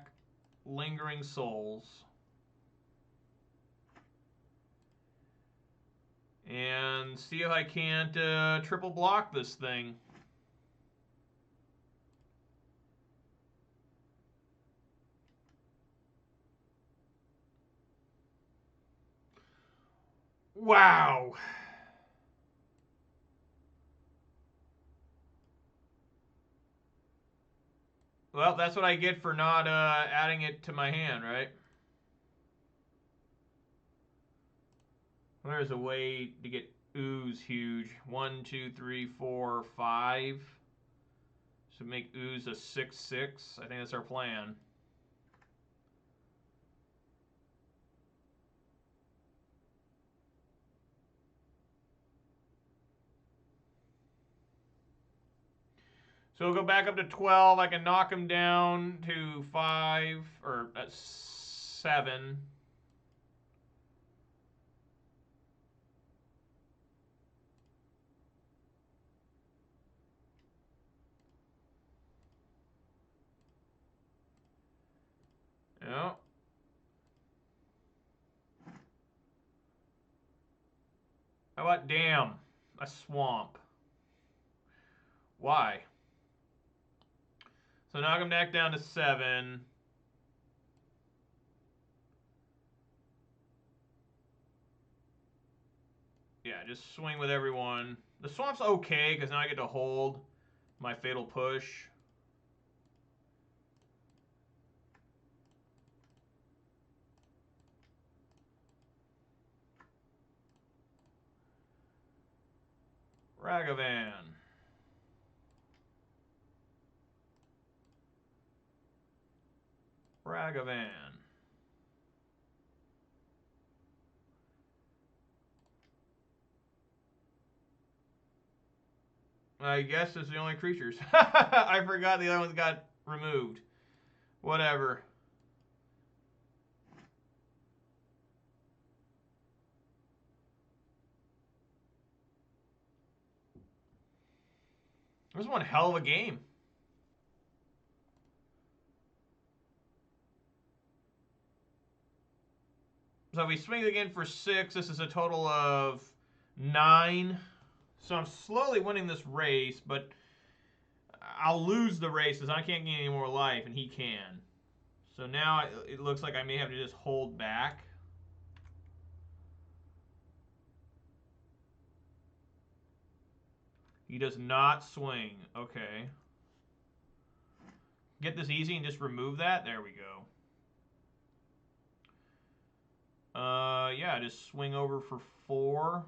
Lingering Souls. And see if I can't triple block this thing. Wow. Well, that's what I get for not adding it to my hand, right? There's a way to get Ooze huge. 1, 2, 3, 4, 5. So make Ooze a 6/6. I think that's our plan. So we'll go back up to 12. I can knock him down to 5 or 7. Yeah. How about Dam? A swamp. Why? So knock him back down to 7. Yeah, just swing with everyone. The swamp's okay, because now I get to hold my Fatal Push. Ragavan. Ragavan. I guess it's the only creatures. I forgot the other ones got removed. Whatever. This was one hell of a game. So we swing again for 6. This is a total of 9. So I'm slowly winning this race, but I'll lose the races. I can't gain any more life, and he can. So now it looks like I may have to just hold back. He does not swing. Okay. Get this easy and just remove that. There we go. Yeah, just swing over for 4.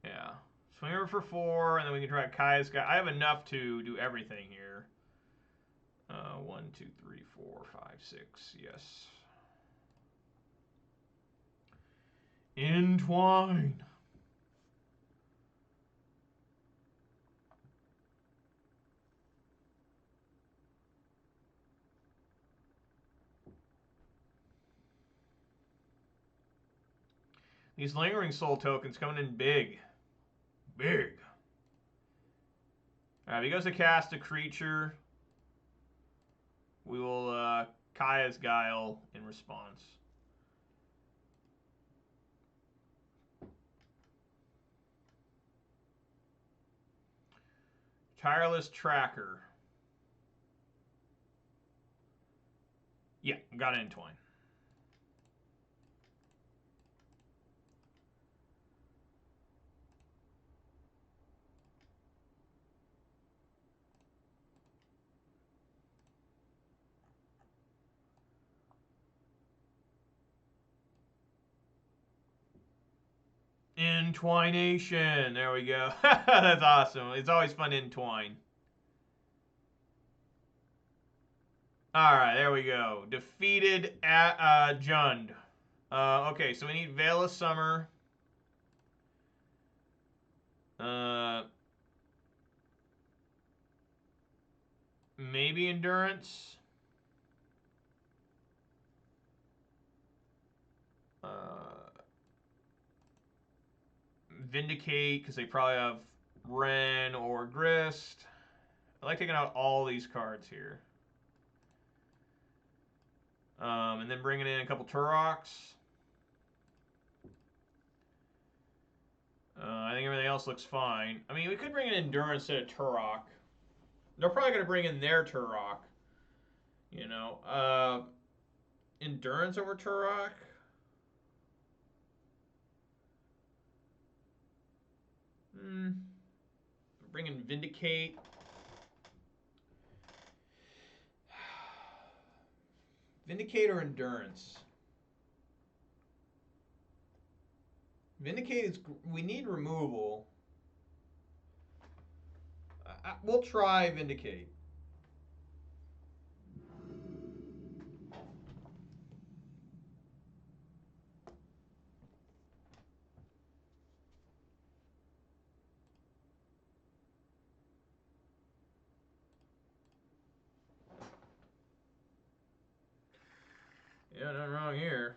Yeah. Swing over for 4, and then we can try Kaya's guy. I have enough to do everything here. 1, 2, 3, 4, 5, 6. Yes. Entwine. These Lingering Soul tokens coming in big. Big. Alright, if he goes to cast a creature, we will Kaya's Guile in response. Tireless Tracker. Yeah, got an Entwine. Entwination. There we go. That's awesome. It's always fun to entwine. All right, there we go. Defeated at Jund. Okay, so we need Veil of Summer. Maybe Endurance. Vindicate, because they probably have Ren or Grist. I like taking out all these cards here. And then bringing in a couple Turoks. I think everything else looks fine. I mean, we could bring in Endurance instead of Turok. They're probably going to bring in their Turok. You know. Endurance over Turok. Bring in Vindicate. Vindicate or Endurance? Vindicate is... We need removal. We'll try Vindicate. Yeah, nothing wrong here.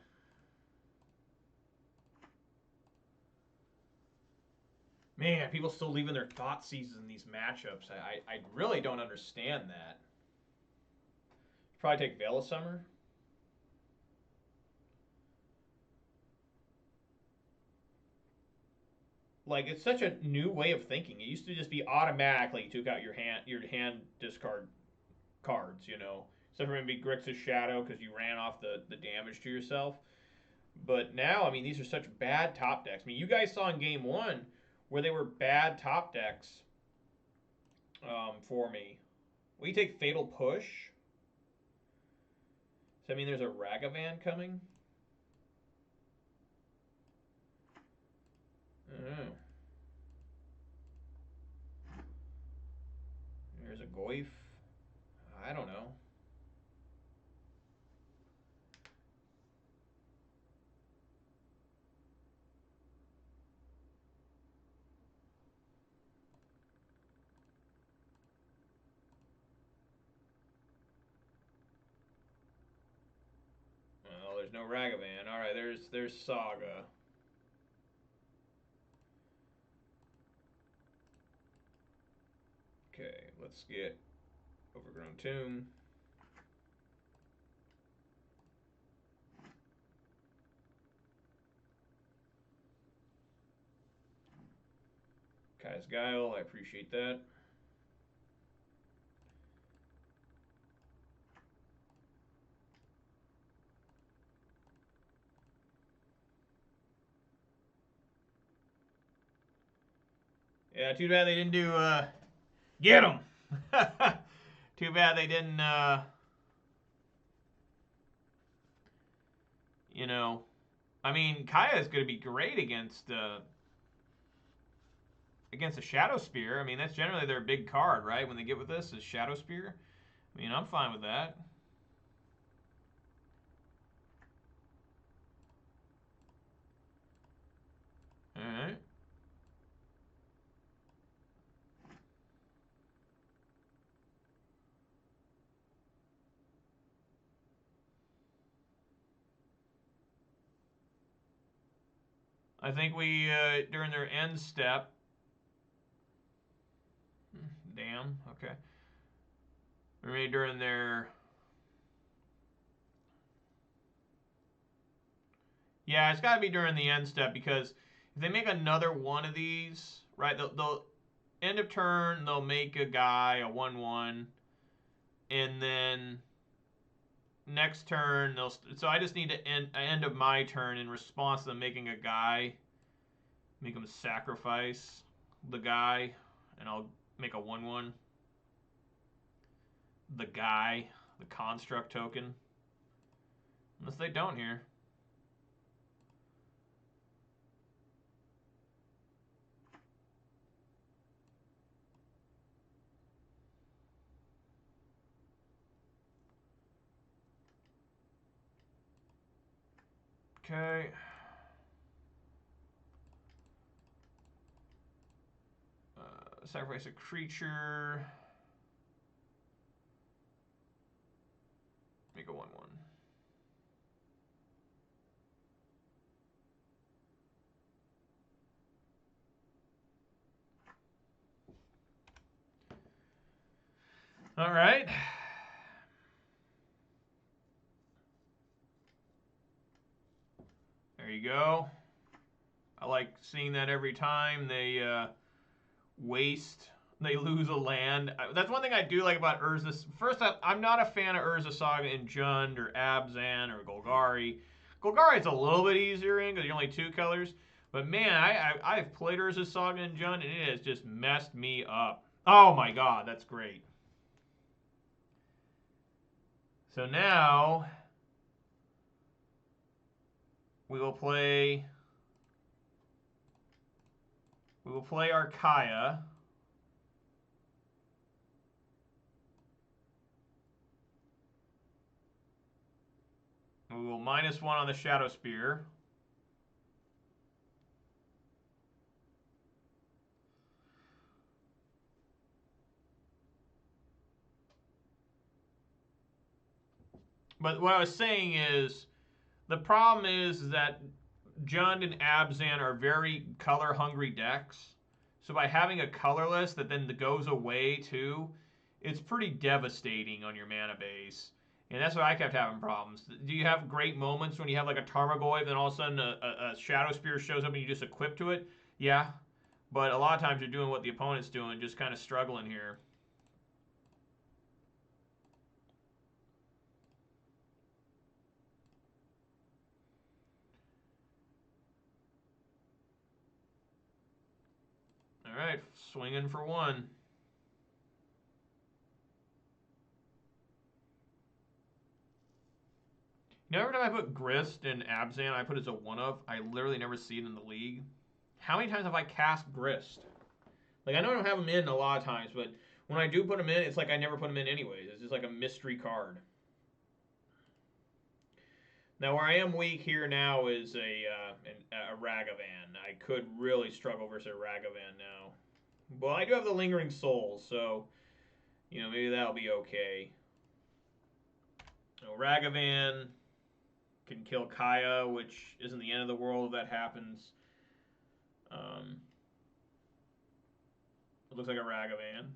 Man, people still leaving their Thoughtseizes in these matchups. I really don't understand that. Probably take Veil of Summer. Like, it's such a new way of thinking. It used to just be automatically you took out your hand discard cards, you know. Except for maybe Grixis Shadow because you ran off the damage to yourself. But now, I mean, these are such bad top decks. I mean, you guys saw in game 1 where they were bad top decks for me. Will you take Fatal Push? Does that mean there's a Ragavan coming? I don't know. There's a Goyf. I don't know. Well, there's no Ragavan. All right, there's Saga. Okay, let's get Overgrown Tomb. Kai's Guile, I appreciate that. Yeah, too bad they didn't do, get him! Too bad they didn't, you know, I mean, Kaya's going to be great against a Shadow Spear. I mean, that's generally their big card, right? When they get with this is Shadow Spear. I mean, I'm fine with that. All right. I think we, during their end step, damn, okay. Or maybe during their, yeah, it's got to be during the end step, because if they make another one of these, right, they'll end of turn, they'll make a guy, a 1/1, and then next turn, so I just need to end of my turn in response to them making a guy, make them sacrifice the guy, and I'll make a 1/1. The guy, the construct token. Unless they don't here. Okay. Sacrifice a creature. Make a 1/1. All right. There you go. I like seeing that every time they they lose a land. That's one thing I do like about Urza. First, I'm not a fan of Urza Saga in Jund or Abzan or Golgari. Golgari is a little bit easier in because you're only 2 colors. But man, I've played Urza Saga in Jund and it has just messed me up. Oh my god, that's great. So now we will play our Kaya. We will -1 on the Shadow Spear. But what I was saying is, the problem is that Jund and Abzan are very color-hungry decks. So by having a colorless that then goes away too, it's pretty devastating on your mana base. And that's why I kept having problems. Do you have great moments when you have like a Tarmogoyf, then all of a sudden a Shadow Spear shows up and you just equip to it? Yeah. But a lot of times you're doing what the opponent's doing, just kind of struggling here. right, swinging for one. You know, every time I put Grist and Abzan, I put as a one-of. I literally never see it in the league. How many times have I cast Grist? Like, I know I don't have him in a lot of times, but when I do put him in, it's like I never put him in anyways. It's just like a mystery card. Now, where I am weak here now is a Ragavan. I could really struggle versus a Ragavan now. Well, I do have the Lingering Soul, so, you know, maybe that'll be okay. So, Ragavan can kill Kaya, which isn't the end of the world if that happens. It looks like a Ragavan.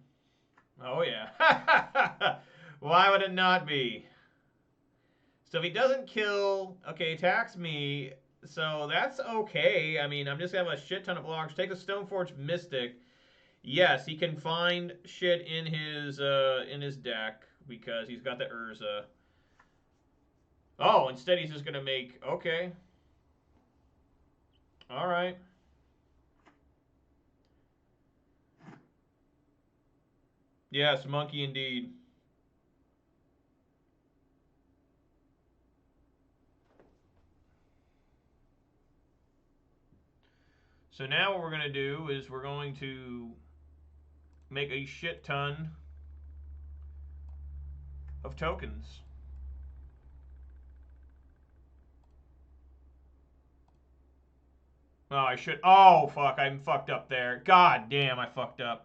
Oh, yeah. Why would it not be? So if he doesn't kill, okay, attacks me, so that's okay. I mean, I'm just going to have a shit ton of blocks. Take the Stoneforge Mystic. Yes, he can find shit in his deck because he's got the Urza. Oh, instead he's just going to make, okay. All right. Yes, monkey indeed. So now what we're going to do is we're going to make a shit ton of tokens. Oh, I should. Oh, fuck. I'm fucked up there. God damn, I fucked up.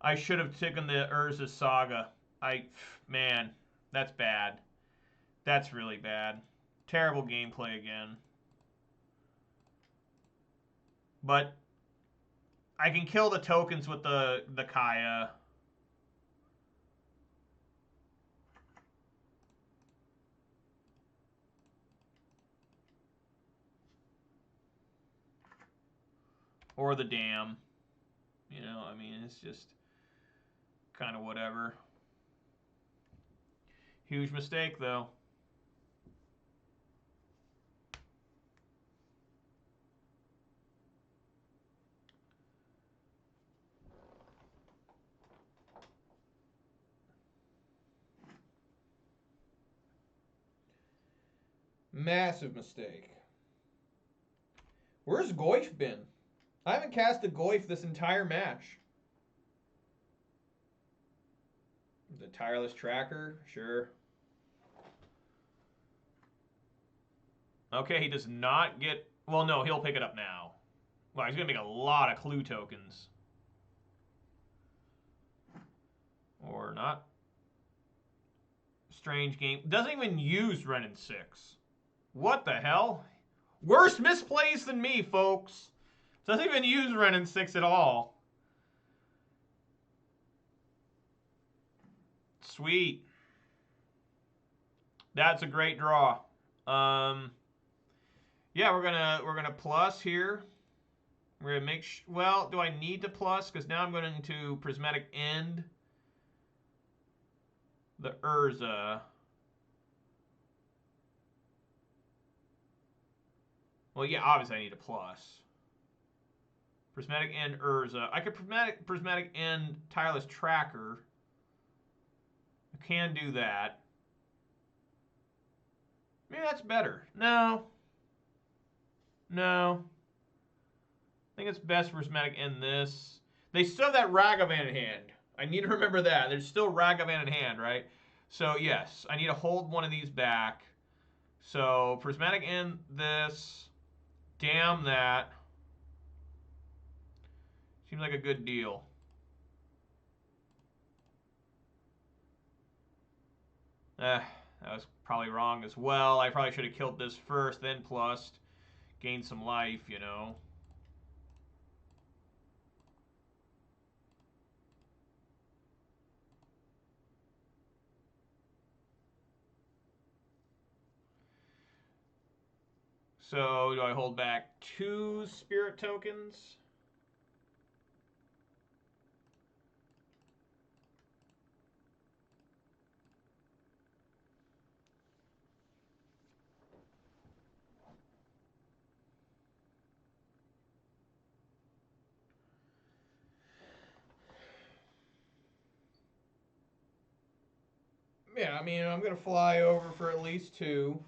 I should have taken the Urza Saga. Man, that's bad. That's really bad. Terrible gameplay again. But I can kill the tokens with the Kaya. Or the Dam. You know, I mean, it's just kind of whatever. Huge mistake, though. Massive mistake. Where's Goyf been? I haven't cast a Goyf this entire match. The Tireless Tracker? Sure. Okay, he does not get... Well, no, he'll pick it up now. Wow, he's going to make a lot of clue tokens. Or not. Strange game. Doesn't even use Ren and 6. What the hell? Worse misplays than me, folks. Doesn't even use Ren and 6 at all. Sweet. That's a great draw. Yeah, we're gonna plus here. We're gonna make well, do I need to plus? Because now I'm going to Prismatic End the Urza. Well, yeah, obviously I need a plus. Prismatic End Urza. I could Prismatic End Tireless Tracker. I can do that. Maybe that's better. No. I think it's best Prismatic End this. They still have that Ragavan in hand. I need to remember that. There's still Ragavan in hand, right? So, yes, I need to hold one of these back. So, Prismatic End this. Damn that. Seems like a good deal. That was probably wrong as well. I probably should have killed this first, then plussed. Gained some life, you know. So, do I hold back 2 spirit tokens? Yeah, I mean, I'm going to fly over for at least 2.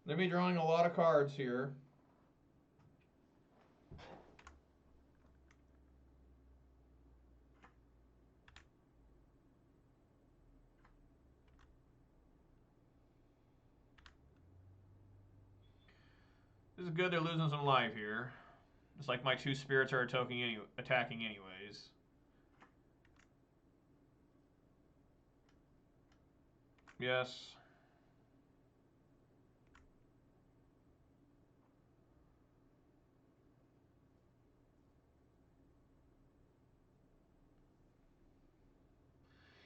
They're going to be drawing a lot of cards here. This is good. They're losing some life here. It's like my 2 spirits are attacking anyways. Yes.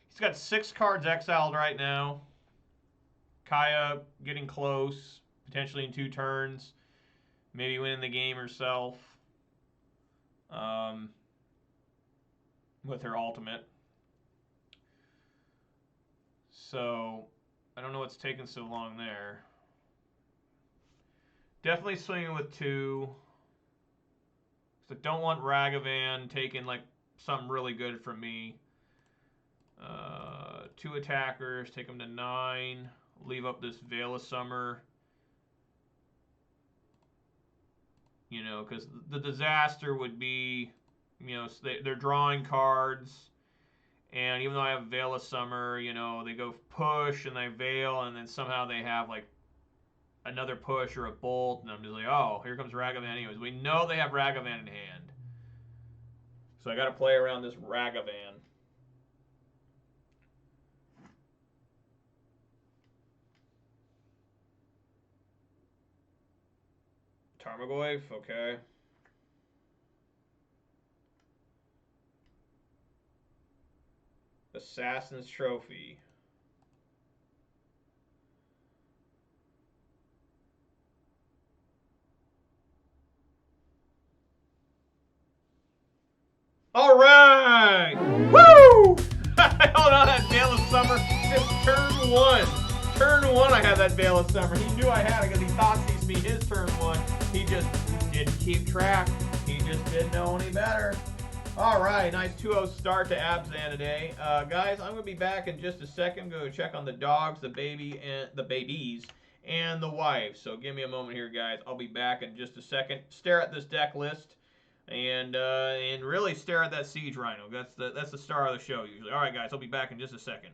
He's got 6 cards exiled right now. Kaya getting close, potentially in 2 turns. Maybe winning the game herself. With her ultimate. So, I don't know what's taking so long there. Definitely swinging with 2. So don't want Ragavan taking like something really good from me. 2 attackers, take them to 9. Leave up this Veil of Summer. You know, because the disaster would be, you know, they're drawing cards. And even though I have Veil of Summer, you know, they go push and they Veil, and then somehow they have like another push or a bolt, and I'm just like, oh, here comes Ragavan anyways. We know they have Ragavan in hand. So I got to play around this Ragavan. Tarmogoyf, okay. Assassin's Trophy. All right! Woo! I held on that Veil of Summer since turn 1. Turn 1 I had that Veil of Summer. He knew I had it because he thought these be his turn 1. He just didn't keep track. He just didn't know any better. All right, nice 2-0 start to Abzan today. Guys, I'm going to be back in just a second. Go check on the dogs, the baby, and the babies, and the wife. So give me a moment here, guys. I'll be back in just a second. Stare at this deck list. And really stare at that Siege Rhino. That's the star of the show usually. All right, guys, I'll be back in just a second.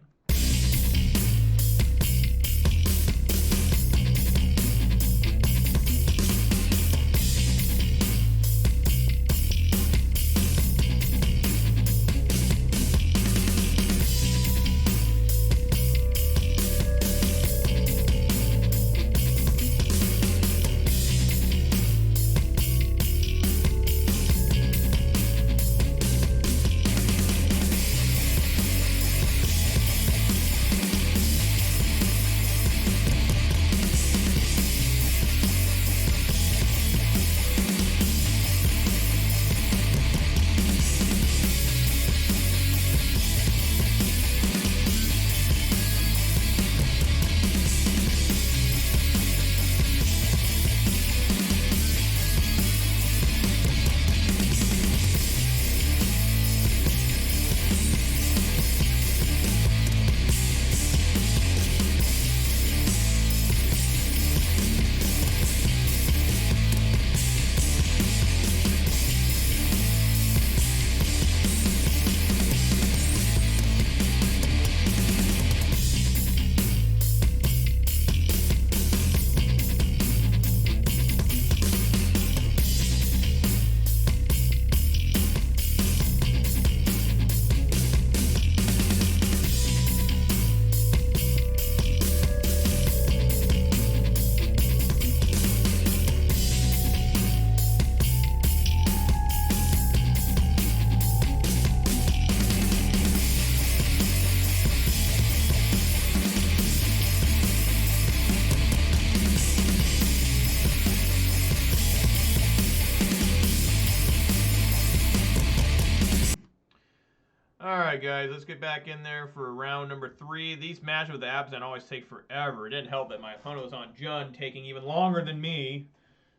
Alright guys, let's get back in there for round number 3. These matches with the Abzan always take forever. It didn't help that my opponent was on Jun, taking even longer than me.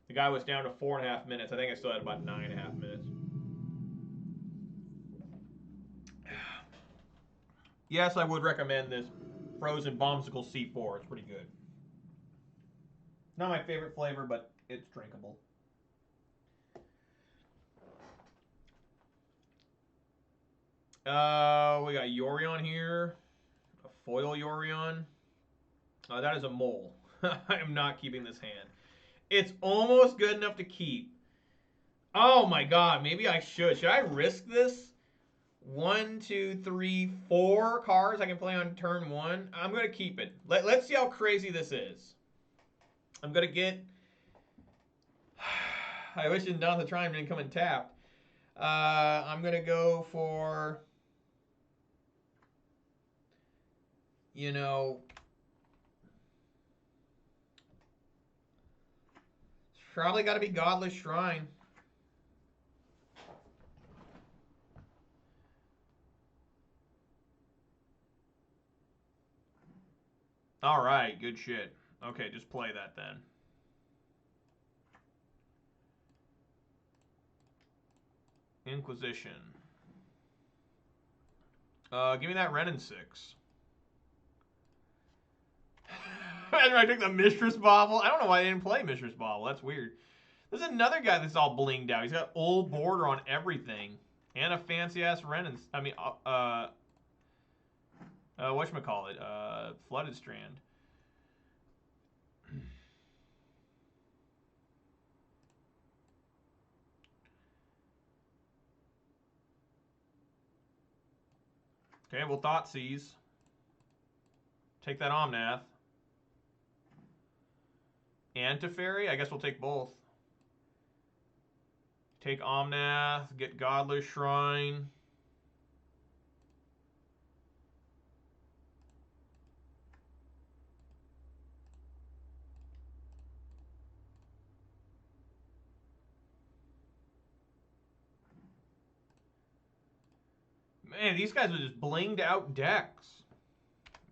The guy was down to 4.5 minutes. I think I still had about 9.5 minutes. Yes, I would recommend this frozen bombsicle C4. It's pretty good. Not my favorite flavor, but it's drinkable. We got Yorion here. A foil Yorion. That is a mole. I am not keeping this hand. It's almost good enough to keep. Oh my god, maybe I should. Should I risk this? 1, 2, 3, 4 cards I can play on turn 1. I'm going to keep it. Let's see how crazy this is. I'm going to get... I wish Untitled Chapter didn't come and tapped. I'm going to go for... You know... It's probably got to be Godless Shrine. All right, good shit. Okay, just play that then. Inquisition. Give me that Ren and 6. I took the Mistress Bauble. I don't know why they didn't play Mistress Bauble. That's weird. There's another guy that's all blinged out. He's got old border on everything. And a fancy ass Ren and... I mean, whatchamacallit? Flooded Strand. Okay, well, Thoughtseize. Take that Omnath. And Teferi? I guess we'll take both. Take Omnath, get Godless Shrine. Man, these guys are just blinged out decks.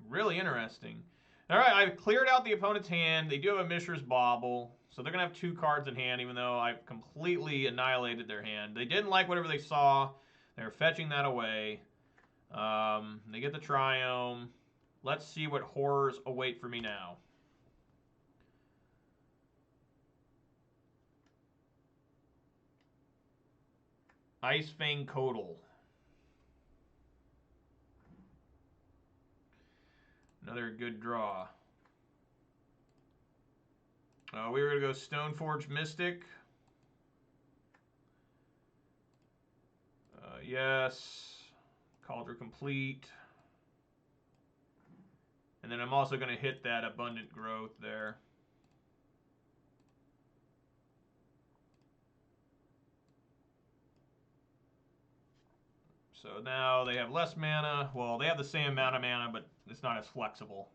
Really interesting. All right, I've cleared out the opponent's hand. They do have a Mishra's Bauble, so they're going to have 2 cards in hand, even though I've completely annihilated their hand. They didn't like whatever they saw. They're fetching that away. They get the Triome. Let's see what horrors await for me now. Icefang Codal. Another good draw. We were going to go Stoneforge Mystic. Yes. Cauldron Complete. And then I'm also going to hit that Abundant Growth there. So now they have less mana. Well, they have the same amount of mana, but it's not as flexible.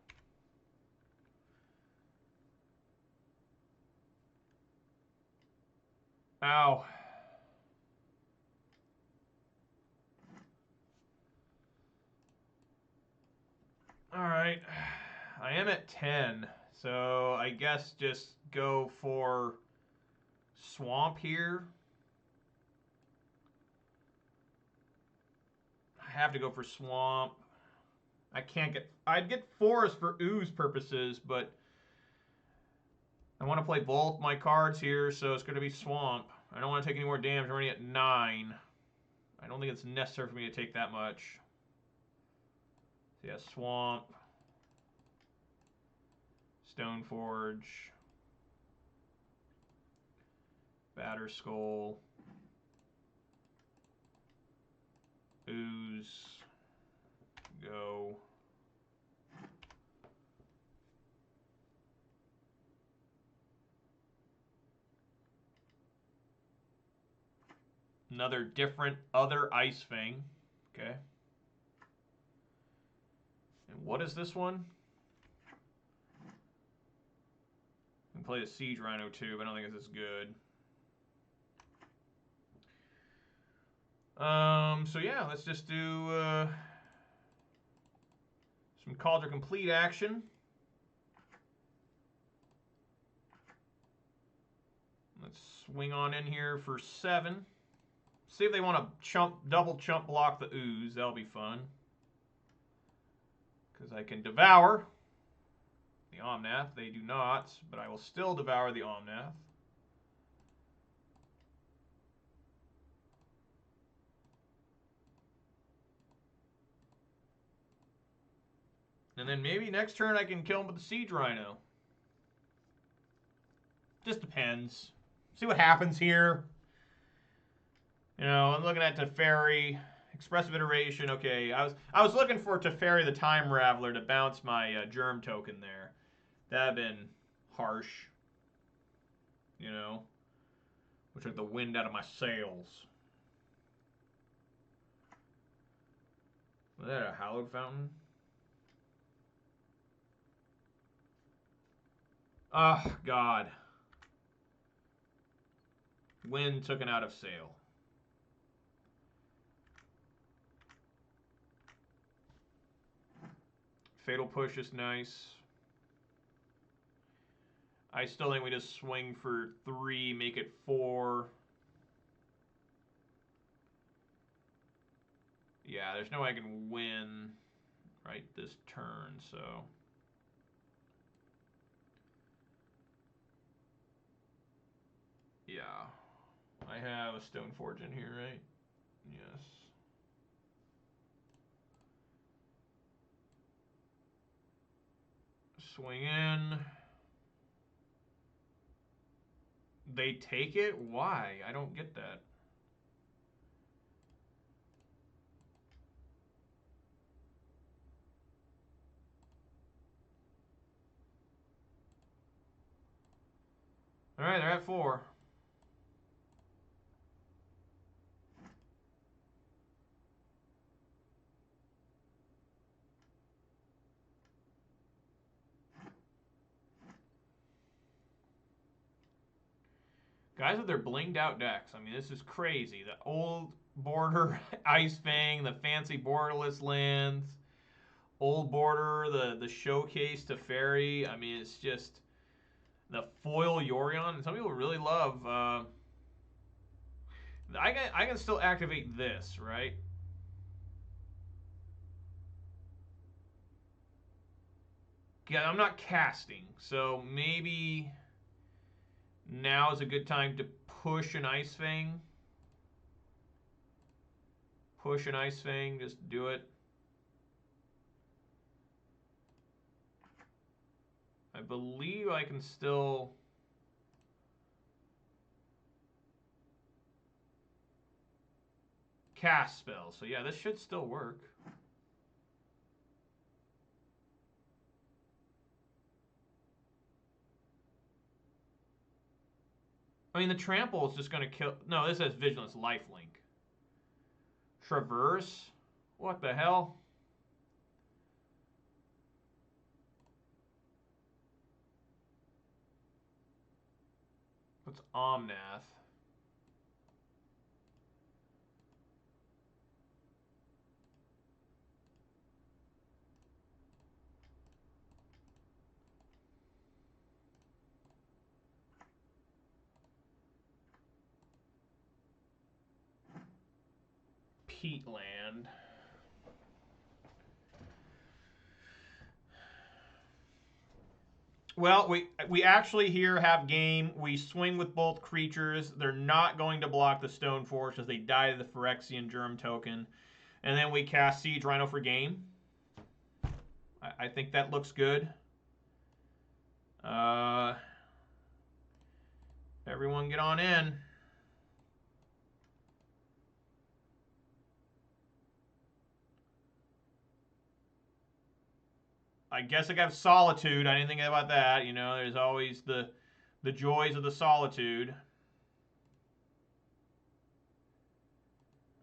Ow. Alright. I am at 10. So I guess just go for Swamp here. I have to go for Swamp. I can't get... I'd get Forest for Ooze purposes, but I want to play both my cards here, so it's going to be Swamp. I don't want to take any more damage. I'm already at 9. I don't think it's necessary for me to take that much. So yeah, Swamp. Stoneforge. Batterskull. Ooze. Go. Another different other Icefang. Okay. And what is this one? I can play a Siege Rhino too, but I don't think it's as good. So yeah, let's just do some Cauldron Complete action. Let's swing on in here for 7. See if they want to double chump block the Ooze. That'll be fun. Because I can devour the Omnath. They do not, but I will still devour the Omnath. And then maybe next turn I can kill him with the Siege Rhino. Just depends. See what happens here. You know, I'm looking at Teferi, Expressive Iteration. Okay, I was looking for Teferi the Time Raveler to bounce my Germ token there. That'd have been harsh. You know, which took the wind out of my sails. Was that a Hallowed Fountain? Oh, God. Wind took it out of sail. Fatal Push is nice. I still think we just swing for 3, make it 4. Yeah, there's no way I can win right this turn, so. Yeah. I have a Stoneforge in here, right? Yes. Swing in. They take it? Why? I don't get that. All right, they're at 4. Guys with their blinged out decks. I mean, this is crazy. The old border Ice Fang, the fancy borderless lands, old border, the showcase Teferi. I mean, it's just the foil Yorion. Some people really love. I can still activate this, right? Yeah, I'm not casting, so maybe now is a good time to push an Ice Fang. Push an Ice Fang, just do it. I believe I can still cast spells. So yeah, this should still work. I mean, the trample is just going to kill. No, this has Vigilance Lifelink. Traverse? What the hell? What's Omnath? Peatland. Well, we actually here have game. We swing with both creatures. They're not going to block the Stoneforge because they die to the Phyrexian Germ token. And then we cast Siege Rhino for game. I think that looks good. Everyone get on in. I guess I got Solitude. I didn't think about that. You know, there's always the joys of the Solitude.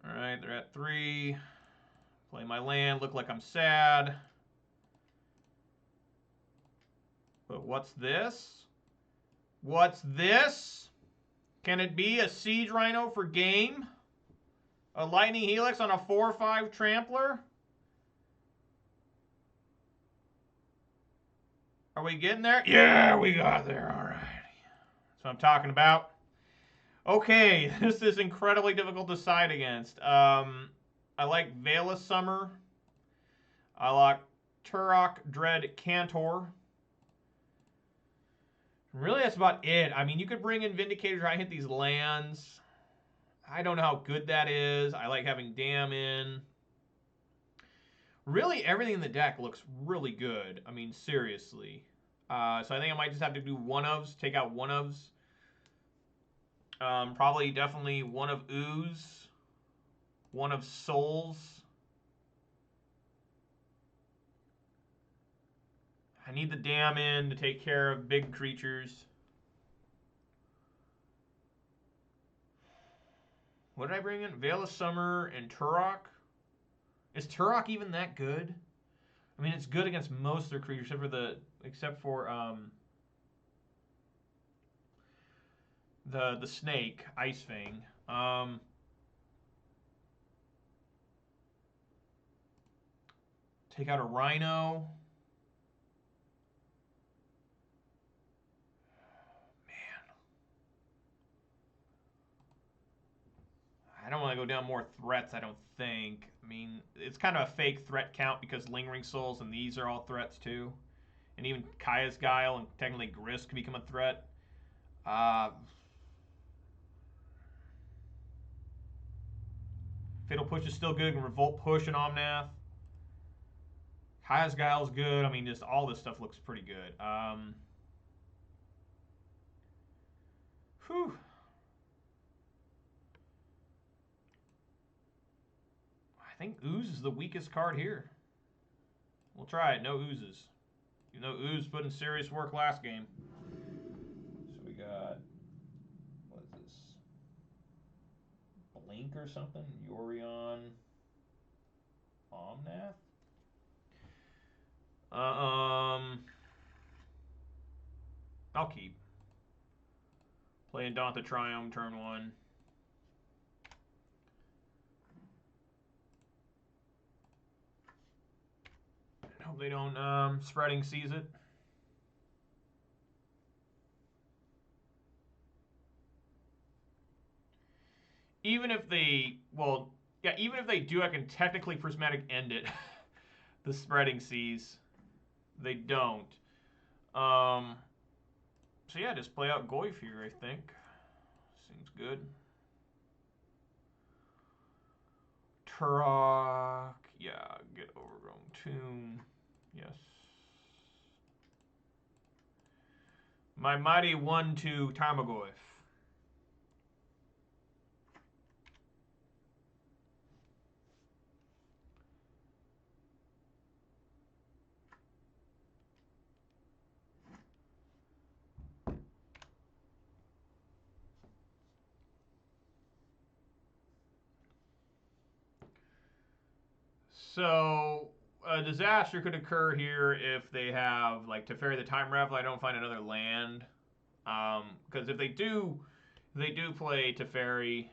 All right, they're at 3. Play my land. Look like I'm sad. But what's this? What's this? Can it be a Siege Rhino for game? A Lightning Helix on a 4/5 Trampler? Are we getting there? Yeah, we got there. All right. That's what I'm talking about. Okay, this is incredibly difficult to side against. I like Veil of Summer. I like Turok, Dread, Cantor. Really, that's about it. I mean, you could bring in Vindicator, try and hit these lands. I don't know how good that is. I like having Dam in. Really, everything in the deck looks really good. I mean, seriously. So I think I might just have to do one-ofs, take out one-ofs. Probably definitely one of Ooze, one of Souls. I need the Dam in to take care of big creatures. What did I bring in? Veil of Summer and Turok. Is Turok even that good? I mean, it's good against most of their creatures, except for the snake, Ice Fang. Take out a Rhino. I don't want to go down more threats, I don't think. I mean, it's kind of a fake threat count because Lingering Souls and these are all threats too. And even Kaya's Guile and technically Grist can become a threat. Fatal Push is still good. And Revolt Push and Omnath. Kaya's Guile is good. I mean, just all this stuff looks pretty good. Whew. I think Ooze is the weakest card here. We'll try it. No Oozes. You know, Ooze put in serious work last game. So we got, what is this? Blink or something? Yorion. Omnath? I'll keep. Playing Daunt the Triumph turn 1. Hope they don't Spreading Seas it. Even if they, well, yeah, even if they do, I can technically Prismatic end it. The Spreading Seas. They don't. So yeah, just play out Goyf here, I think. Seems good. Turok. Yeah, get Overgrown Tomb. Yes. My mighty 1/2 Tarmogoyf. So a disaster could occur here if they have like Teferi the Time Raffle. I don't find another land. Because if they do play Teferi,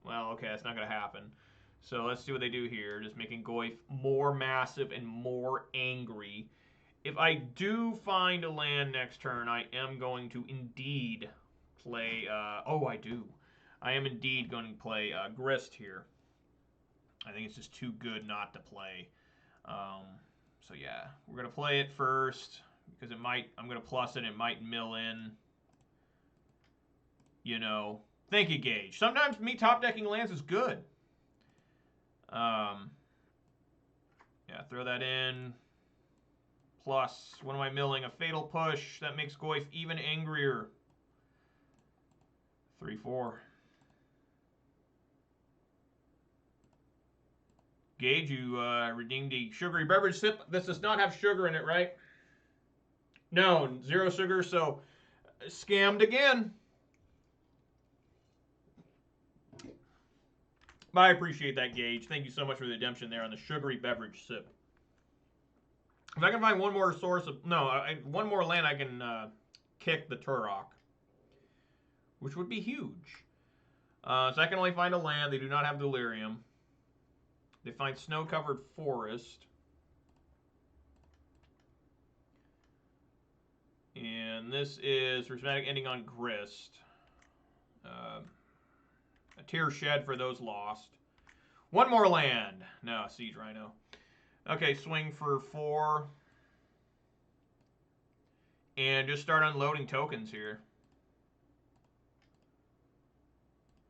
well, okay, that's not gonna happen. So let's see what they do here. Just making Goyf more massive and more angry. If I do find a land next turn, I am going to indeed play. Oh, I do. I am indeed going to play Grist here. I think it's just too good not to play. So yeah, we're gonna play it first because it might. I'm gonna plus it. It might mill in. You know. Thank you, Gage. Sometimes me top decking lands is good. Yeah, throw that in. Plus, what am I milling? A Fatal Push. That makes Goyf even angrier. 3/4. Gage, you redeemed the sugary beverage sip. This does not have sugar in it, right? No, 0 sugar, so scammed again. I appreciate that, Gage. Thank you so much for the redemption there on the sugary beverage sip. If I can find one more source of... No, one more land, I can kick the Turok. Which would be huge. So I can only find a land. They do not have Delirium. They find Snow-Covered Forest. And this is Prismatic ending on Grist. A Tear Shed for those lost. One more land. No, Siege Rhino. Okay, swing for 4. And just start unloading tokens here.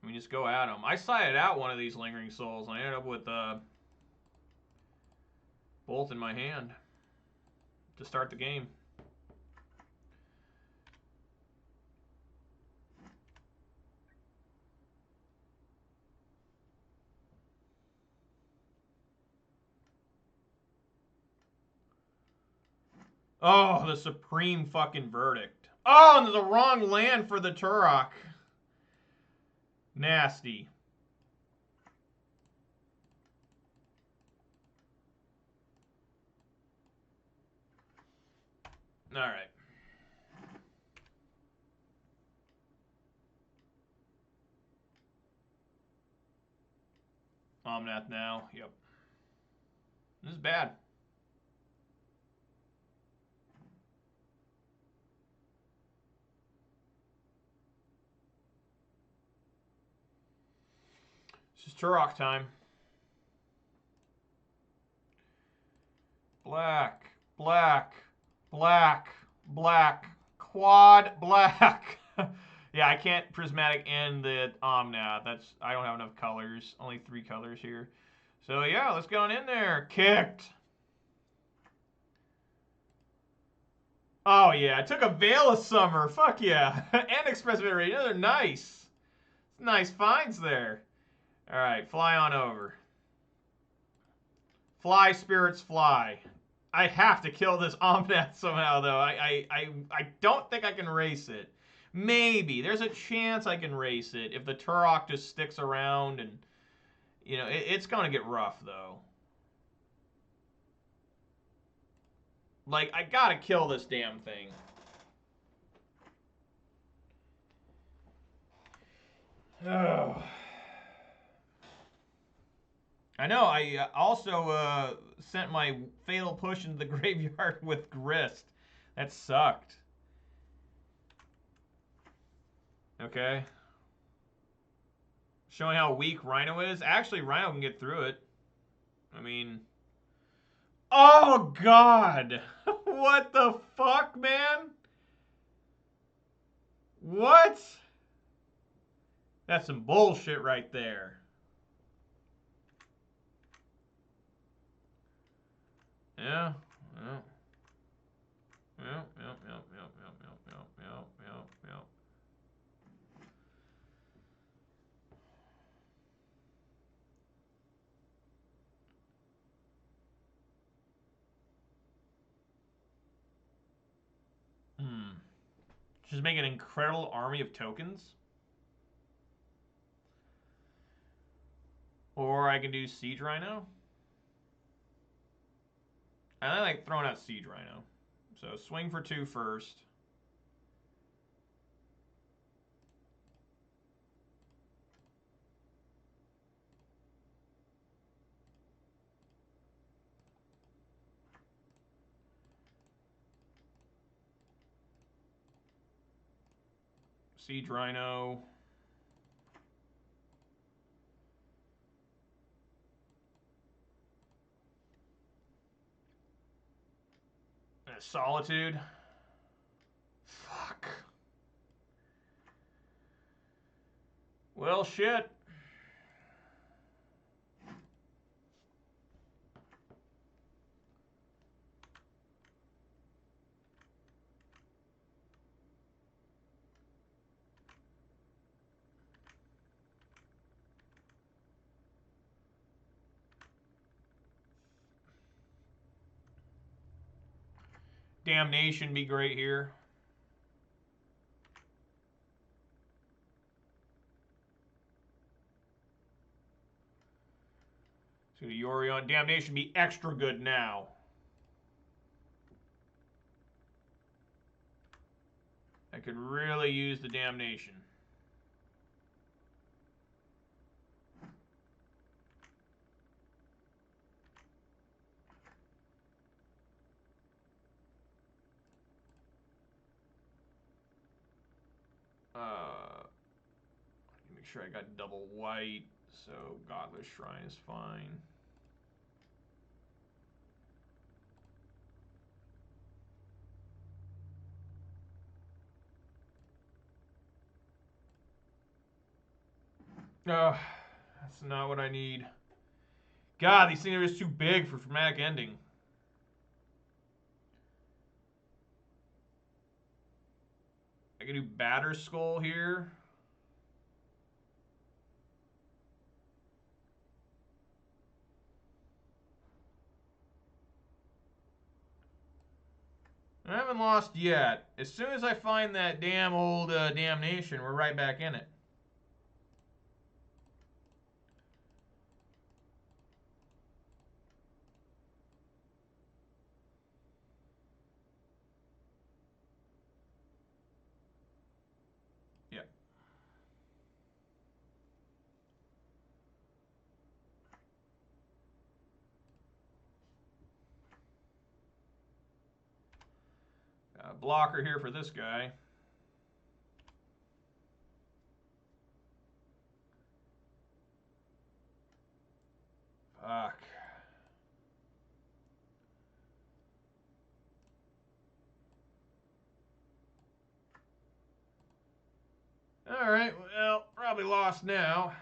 I mean, just go at them. I sided out one of these Lingering Souls, and I ended up with Bolt in my hand to start the game. Oh, the supreme fucking verdict. Oh, and the wrong land for the Turok. Nasty. All right. Omnath now. Yep. This is bad. This is Turok time. Black, black, black, black, quad black. Yeah, I can't prismatic and the Omnath. I don't have enough colors. Only 3 colors here. So yeah, let's get on in there. Kicked. Oh yeah, I took a Veil of Summer. Fuck yeah. And Expressive Iteration. They're nice. Nice finds there. Alright, fly on over. Fly, spirits, fly. I have to kill this Omnath somehow, though. I don't think I can race it. Maybe. There's a chance I can race it if the Turok just sticks around and, you know, it's going to get rough, though. Like, I got to kill this damn thing. Oh. I know. I also sent my fatal push into the graveyard with Grist. That sucked. Okay. Showing how weak Rhino is. Actually, Rhino can get through it. I mean... Oh, God! What the fuck, man? What? That's some bullshit right there. Yeah. Yeah. Yep. Just make an incredible army of tokens. Or I can do Siege Rhino. I like throwing out Siege Rhino. So swing for 2 first. Siege Rhino. Solitude. Fuck. Well, shit. Damnation be great here. So Yorion. Damnation be extra good now. I could really use the Damnation. Make sure I got double white, so Godless Shrine is fine. Oh, that's not what I need. God, these things are just too big for dramatic ending. I can do Batter Skull here. I haven't lost yet. As soon as I find that damn old damnation, we're right back in it. Yep. Got a blocker here for this guy. Fuck. Alright, well, probably lost now.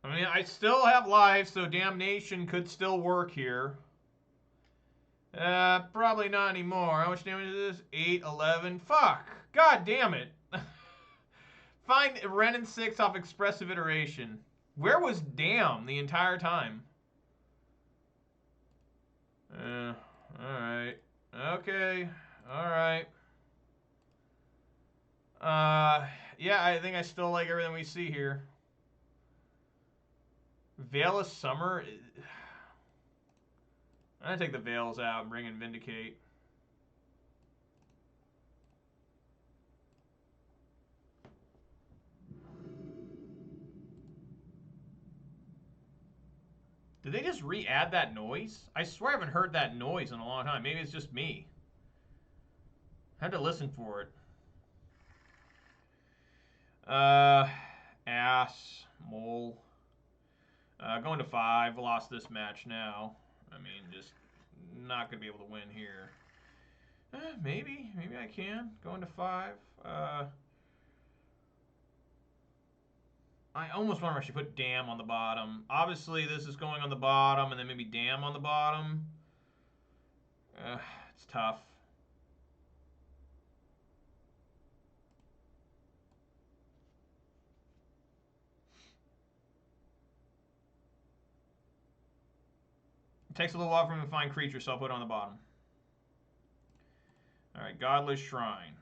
I mean, I still have life, so damnation could still work here. Probably not anymore. How much damage is this? 8, 11. Fuck! God damn it! Find Ren and 6 off Expressive Iteration. Where was damn the entire time? Alright. Okay. Alright. Yeah, I think I still like everything we see here. Veil of Summer. I'm gonna take the Veils out and bring in Vindicate. Did they just re-add that noise? I swear I haven't heard that noise in a long time. Maybe it's just me. I had to listen for it. Ass, mole. Going to 5. Lost this match now. I mean, just not going to be able to win here. Maybe I can. Going to 5. I almost want to actually put damn on the bottom. Obviously, this is going on the bottom, and then maybe damn on the bottom. It's tough. It takes a little while for him to find creatures, so I'll put it on the bottom. Alright, Godless Shrine.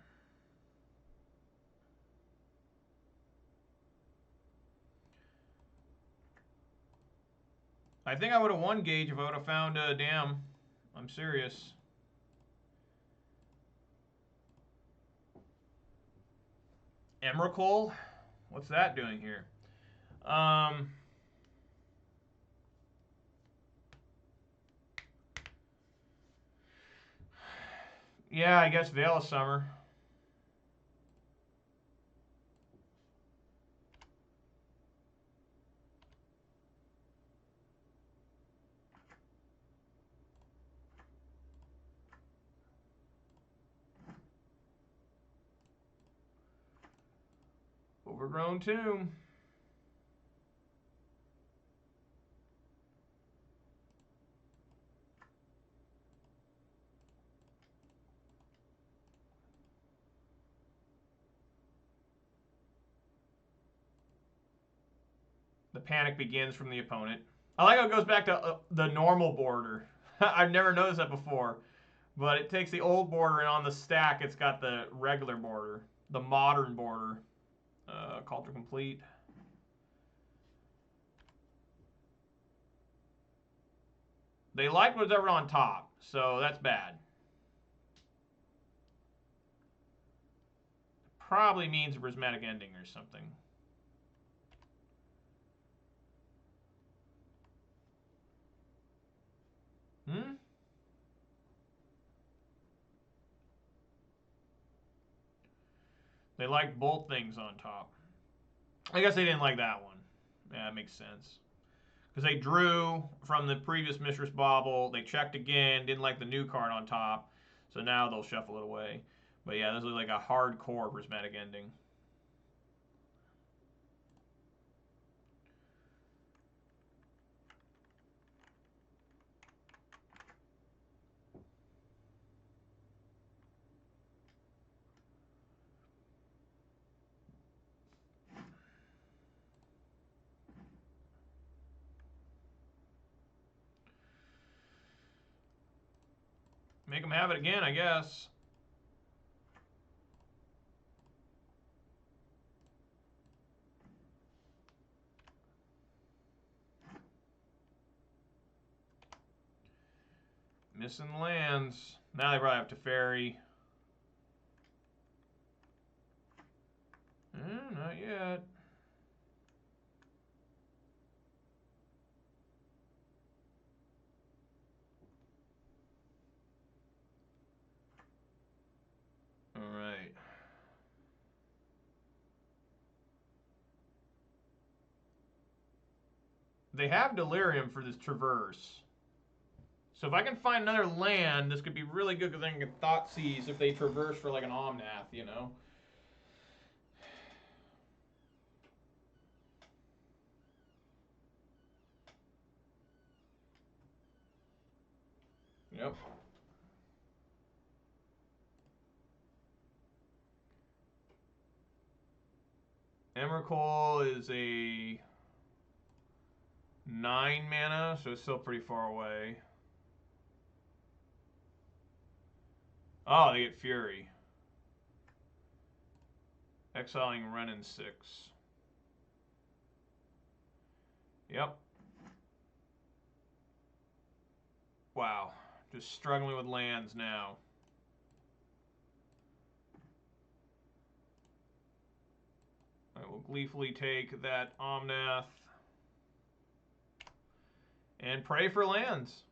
I think I would have won Gage if I would have found a damn. I'm serious. Emrakul? What's that doing here? Yeah, I guess Veil of Summer. Overgrown Tomb. The panic begins from the opponent. I like how it goes back to the normal border. I've never noticed that before. But it takes the old border, and on the stack, it's got the regular border. The modern border. Call to complete. They like whatever on top, so that's bad. Probably means a prismatic ending or something. They like both things on top. I guess they didn't like that one. Yeah, that makes sense. Because they drew from the previous Mistress Bauble. They checked again. Didn't like the new card on top. So now they'll shuffle it away. But yeah, this is like a hardcore prismatic ending. Make them have it again, I guess. Missing lands. Now they probably have to ferry. Not yet. All right. They have Delirium for this Traverse. So if I can find another land, this could be really good because I can get Thoughtseize if they Traverse for like an Omnath, you know? Yep. Emrakul is a 9 mana, so it's still pretty far away. Oh, they get Fury. Exiling Renin 6. Yep. Wow. Just struggling with lands now. I will gleefully take that Omnath and pray for lands.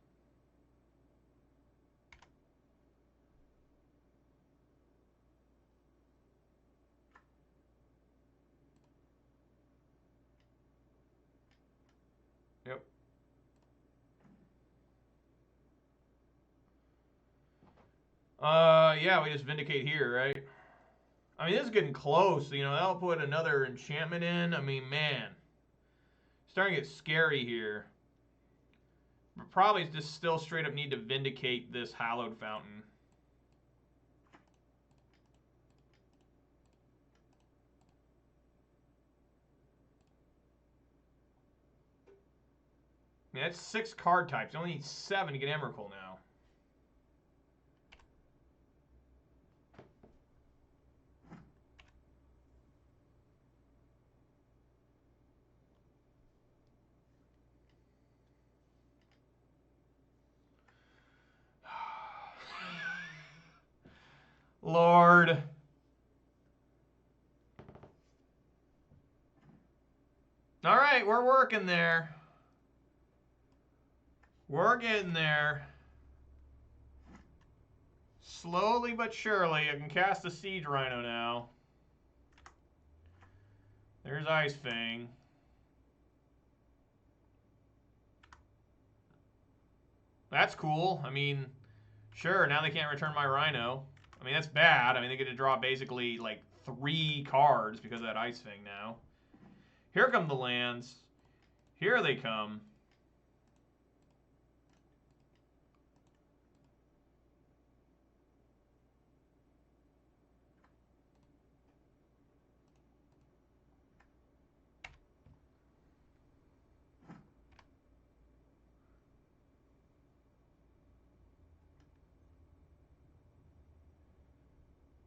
Yep. Yeah, we just Vindicate here, right? I mean, this is getting close. You know, that'll put another enchantment in. I mean, man. Starting to get scary here. But probably just still straight up need to Vindicate this Hallowed Fountain. I mean, that's 6 card types. You only need 7 to get Emrakul now. Lord. All right, we're working there. We're getting there. Slowly but surely, I can cast a Siege Rhino now. There's Ice Fang. That's cool. I mean, sure, now they can't return my Rhino. I mean, that's bad. I mean, they get to draw basically like 3 cards because of that Ice Fang now. Here come the lands. Here they come.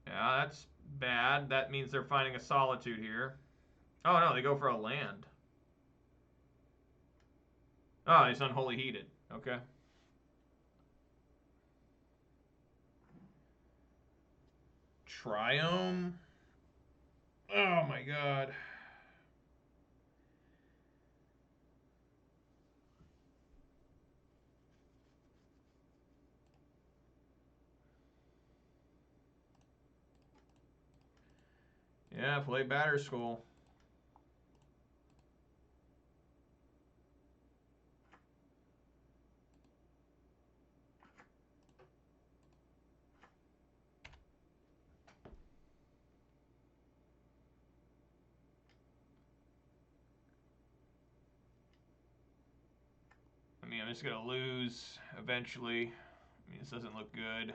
Yeah, that's bad. That means they're finding a Solitude here. Oh, no, they go for a land. Oh, it's Unholy Heated. Okay. Triome? Oh, my God. Yeah, play Batterskull. just going to lose eventually. I mean, this doesn't look good.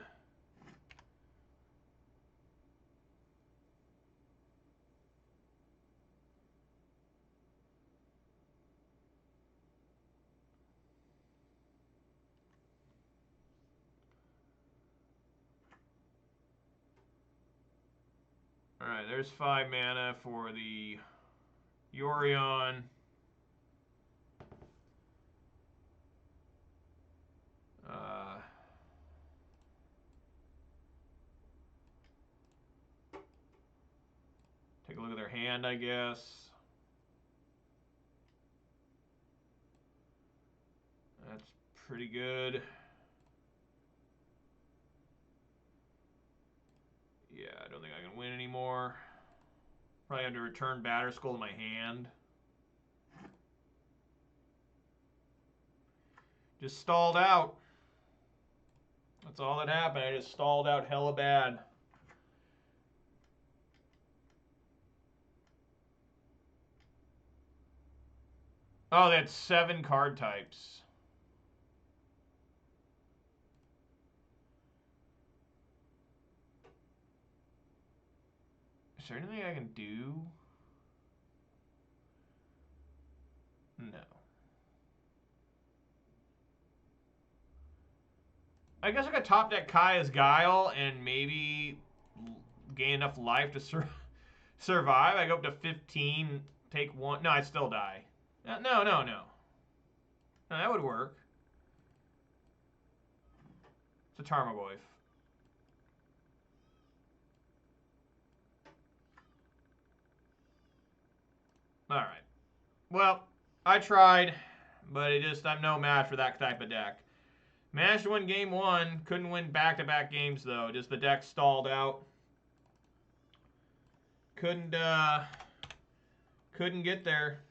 Alright, there's 5 mana for the Yorion. Take a look at their hand, I guess. That's pretty good. Yeah, I don't think I can win anymore. Probably have to return Batter Skull to my hand. Just stalled out. That's all that happened. I just stalled out hella bad. Oh, they had 7 card types. Is there anything I can do? No. I guess I could top deck Kaya's Guile and maybe gain enough life to survive. I go up to 15, take 1. No, I'd still die. No, that would work. It's a Tarmogoyf. Alright. Well, I tried, but I'm no match for that type of deck. Managed to win game 1. Couldn't win back-to-back games, though. Just the deck stalled out. Couldn't get there.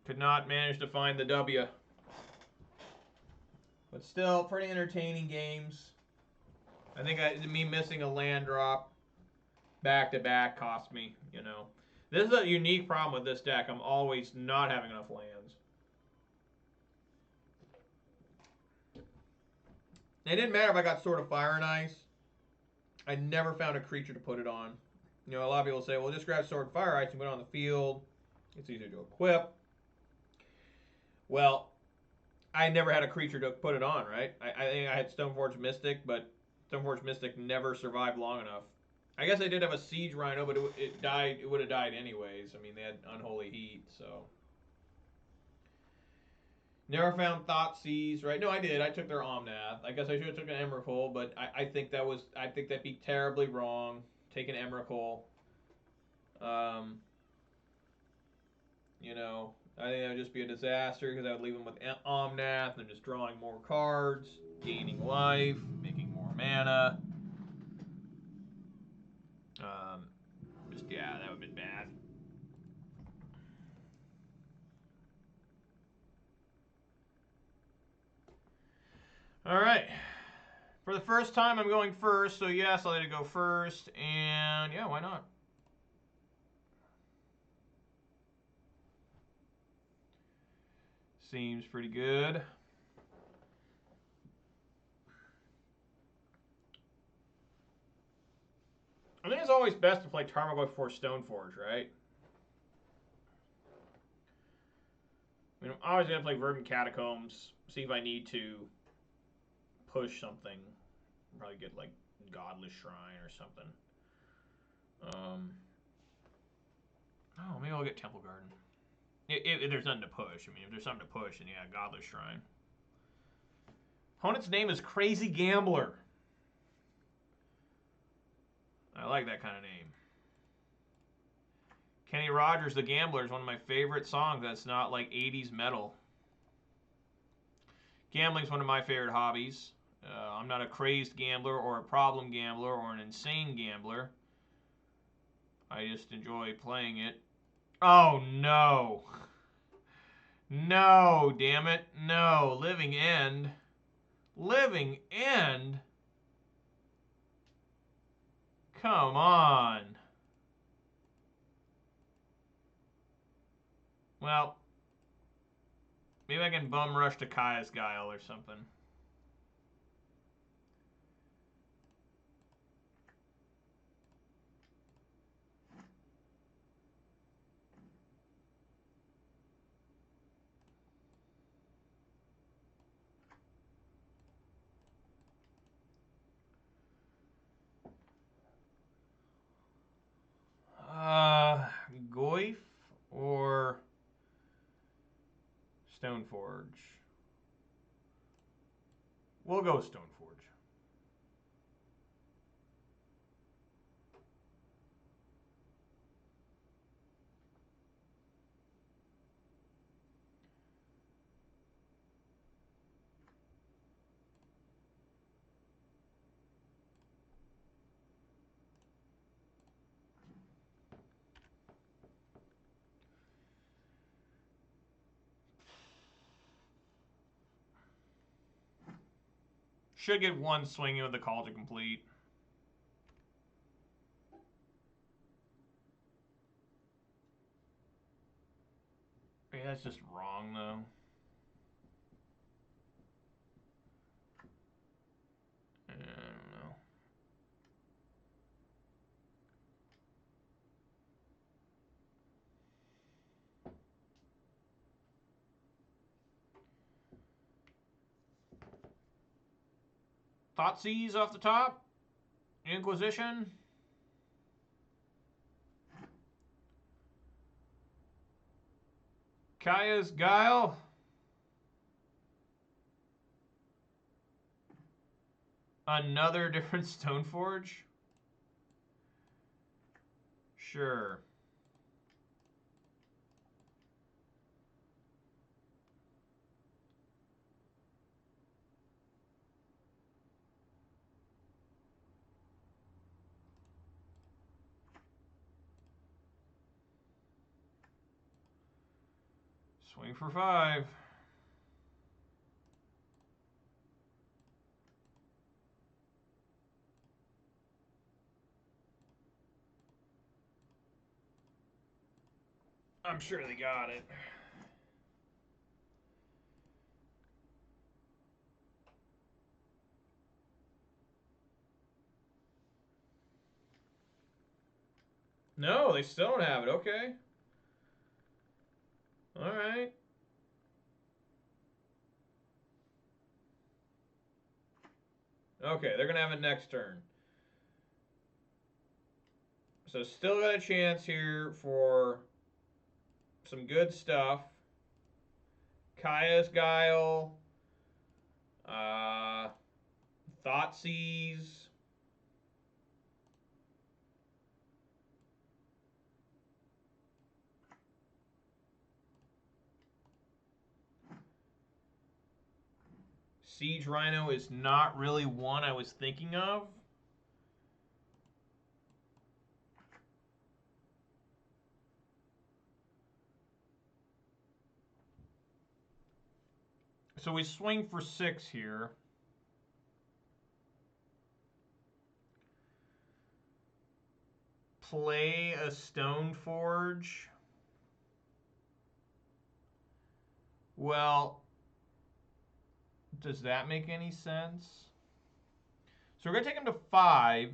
Could not manage to find the W. But still, pretty entertaining games. I think me missing a land drop back-to-back cost me, you know. This is a unique problem with this deck. I'm always not having enough lands. It didn't matter if I got Sword of Fire and Ice. I never found a creature to put it on. You know, a lot of people say, well, just grab Sword of Fire Ice and put it on the field. It's easier to equip. Well, I never had a creature to put it on, right? I think I had Stoneforge Mystic, but Stoneforge Mystic never survived long enough. I guess I did have a Siege Rhino, but it died. It would have died anyways. I mean, they had Unholy Heat, so. Never found Thoughtseize, right? No, I did. I took their Omnath. I guess I should have took an Emrakul, but I think that'd be terribly wrong. Take an Emrakul. You know, I think that would just be a disaster because I would leave them with Omnath and just drawing more cards, gaining life, making more mana. Yeah, that would have been bad. All right. For the first time, I'm going first, so yes, I'll let it go first. And yeah, why not? Seems pretty good. I think it's always best to play Tarmogoyf before Stoneforge, right? I mean, I'm always going to play Verdant Catacombs, see if I need to push something. Probably get, like, Godless Shrine or something. Oh, maybe I'll get Temple Garden. If there's nothing to push. I mean, if there's something to push, then yeah, Godless Shrine. Opponent's name is Crazy Gambler. I like that kind of name. Kenny Rogers, The Gambler, is one of my favorite songs that's not like 80s metal. Gambling's one of my favorite hobbies. I'm not a crazed gambler or a problem gambler or an insane gambler. I just enjoy playing it. Oh, no. No, damn it. No. Living End. Living End? Come on. Well, Maybe I can bum rush to Kaya's Guile or something. Goyf or Stoneforge? We'll go Stoneforge. Should get one swinging with the call to complete. Yeah, that's just wrong, though. I don't know. Thoughtseize off the top. Inquisition. Kaya's Guile. Another different Stoneforge. Sure. Swing for 5. I'm sure they got it. No, they still don't have it. Okay. All right. Okay, they're going to have it next turn. So still got a chance here for some good stuff. Kaya's Guile. Thoughtseize. Siege Rhino is not really one I was thinking of. So we swing for 6 here. Play a Stoneforge. Well, does that make any sense? So we're going to take him to 5.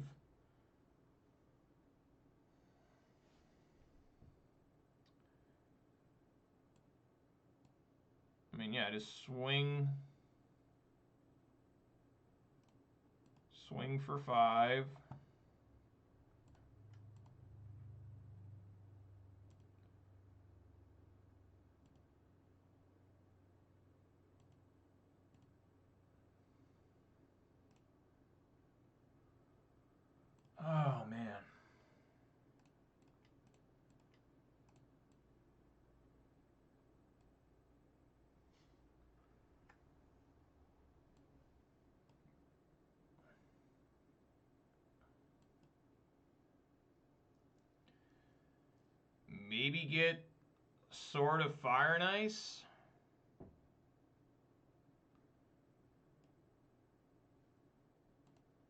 I mean, yeah, just swing. Swing for 5. Oh, man. Maybe get Sword of Fire and Ice.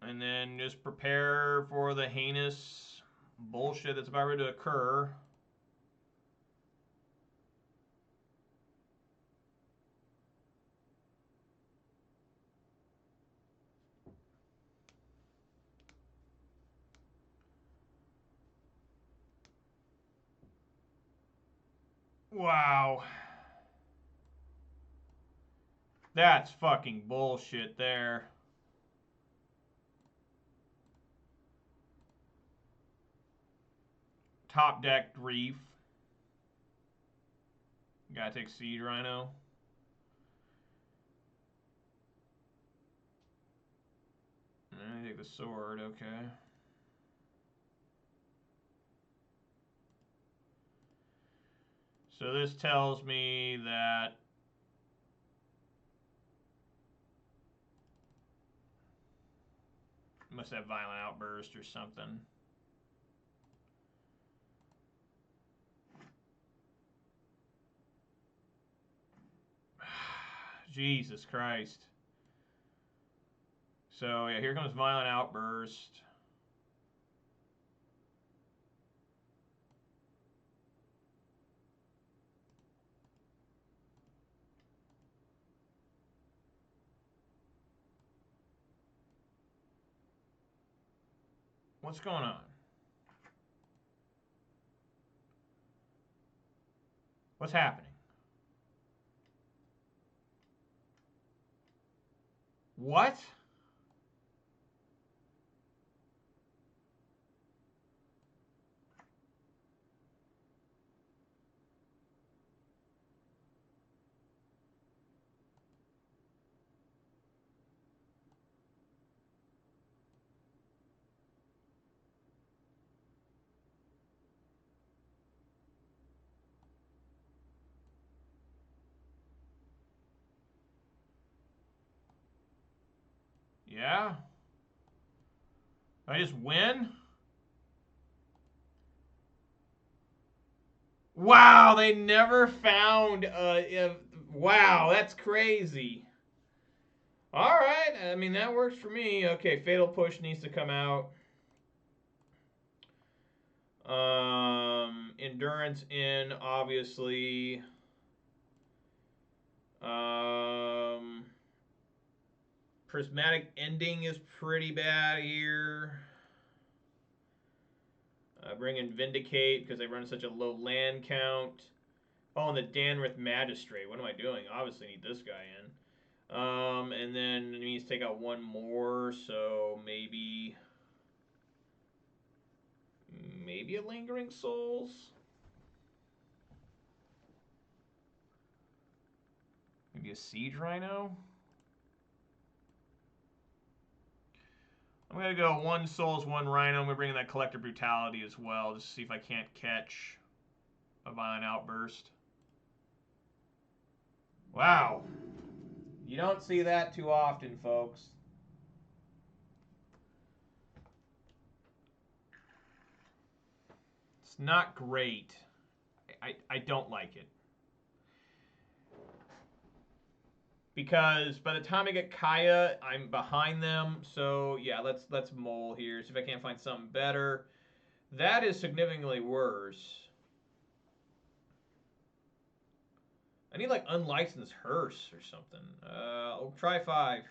And then just prepare for the heinous bullshit that's about ready to occur. Wow. That's fucking bullshit there. Top deck Reef. Gotta take Seed Rhino. I take the sword, okay. So this tells me that must have Violent Outburst or something. Jesus Christ. So yeah, here comes Violent Outburst. What's going on? What's happening? What? Yeah? I just win? Wow, they never found wow, that's crazy. All right, I mean that works for me. Okay, Fatal Push needs to come out. Endurance in, obviously. Prismatic Ending is pretty bad here. Bring in Vindicate because they run such a low land count. Oh, and the Danrith Magistrate. What am I doing? Obviously need this guy in. And then it needs to take out one more, so maybe a Lingering Souls. Maybe a Siege Rhino. I'm going to go 1 Souls, 1 Rhino. I'm going to bring in that Collector Brutality as well, just to see if I can't catch a Violent Outburst. Wow. You don't see that too often, folks. It's not great. I don't like it. Because by the time I get Kaya, I'm behind them. So yeah, let's mull here. See if I can't find something better. That is significantly worse. I need like Unlicensed Hearse or something. I'll try 5.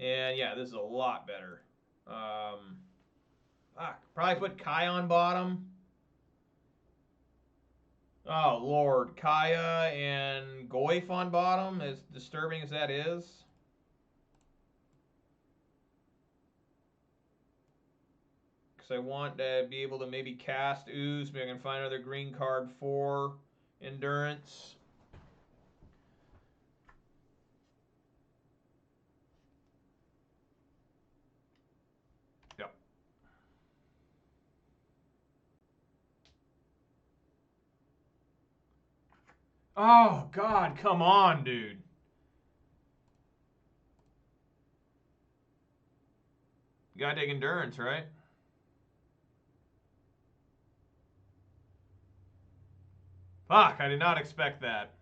And yeah, this is a lot better. Probably put Kai on bottom. Oh, Lord. Kaya and Goyf on bottom, as disturbing as that is. Because I want to be able to maybe cast Ooze. Maybe I can find another green card for Endurance. Yep. Oh, God, come on, dude. You gotta take Endurance, right? Fuck, I did not expect that.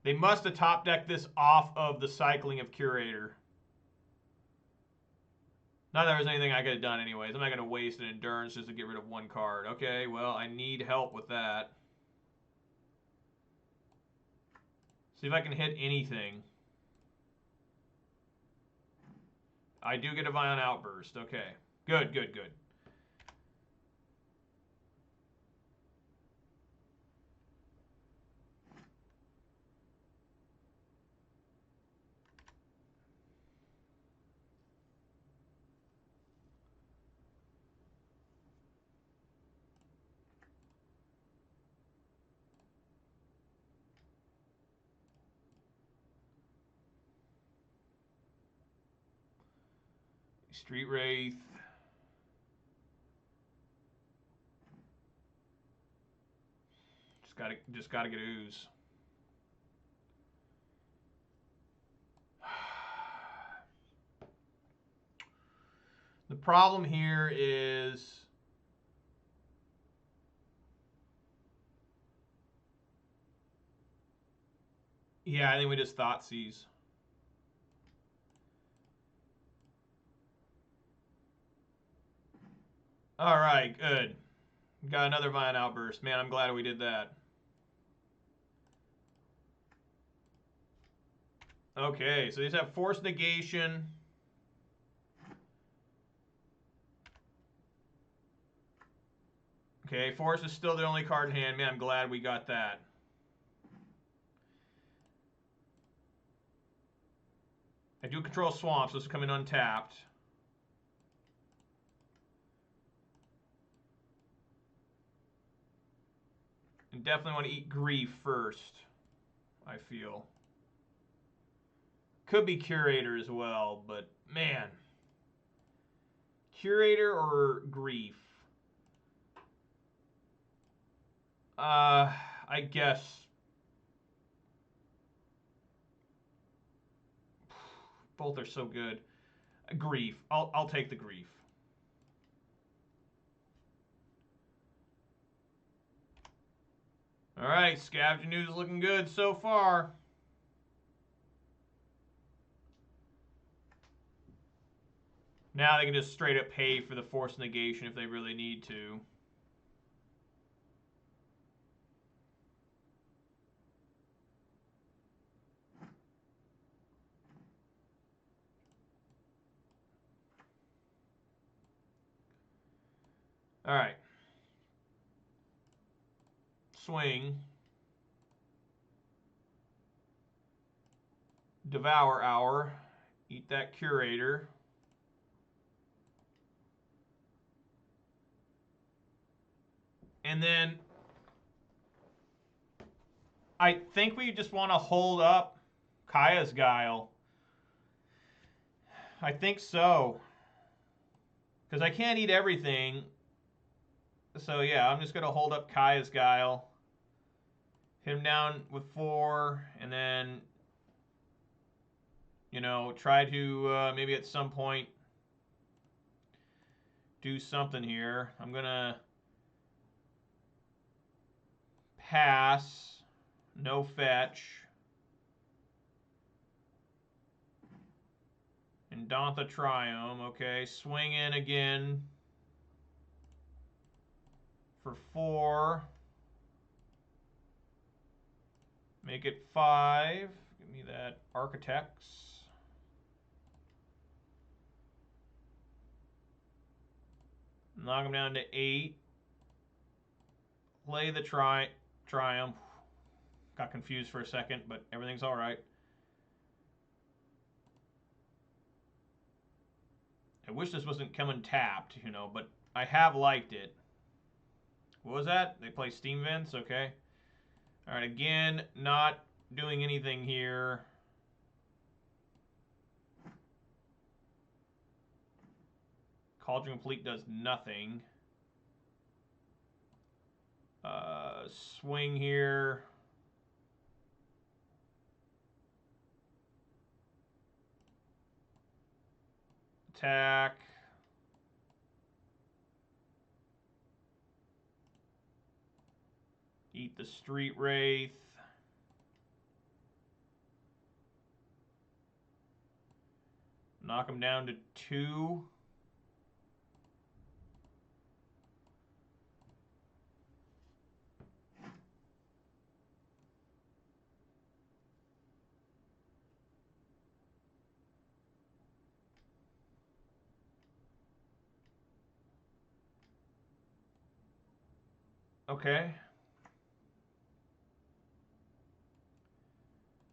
They must have top decked this off of the cycling of Curator. Not that there was anything I could have done anyways. I'm not going to waste an Endurance just to get rid of 1 card. Okay, well, I need help with that. See if I can hit anything. I do get a Violent Outburst. Okay. Good, good, good. Street Wraith. Just gotta get ooze. The problem here is yeah, I think we just Thoughtseize. All right, good. Got another Vine Outburst. Man, I'm glad we did that. Okay, so these have Force Negation. Okay, Force is still the only card in hand. Man, I'm glad we got that. I do control Swamp, so this is coming untapped. And definitely want to eat Grief first, I feel. Could be Curator as well, but man. Curator or Grief? I guess both are so good. Grief. I'll take the Grief. All right, Scavenger News is looking good so far. Now they can just straight up pay for the Force Negation if they really need to. All right. Swing. Devour Hour. Eat that Curator. And then I think we just want to hold up Kaya's Guile. I think so. Because I can't eat everything. So yeah, I'm just going to hold up Kaya's Guile. Hit him down with 4. And then, you know, try to maybe at some point do something here. I'm going to pass. No fetch. And Dantha Triome. Okay, swing in again for 4. Make it 5. Give me that Architects. Knock him down to 8. Play the Triumph. Got confused for a second, but everything's all right. I wish this wasn't coming tapped, you know, but I have liked it. What was that? They play Steam Vents? Okay. All right, again, not doing anything here. Cauldron Complete does nothing. Swing here. Attack. Eat the Street Wraith. Knock him down to 2. Okay.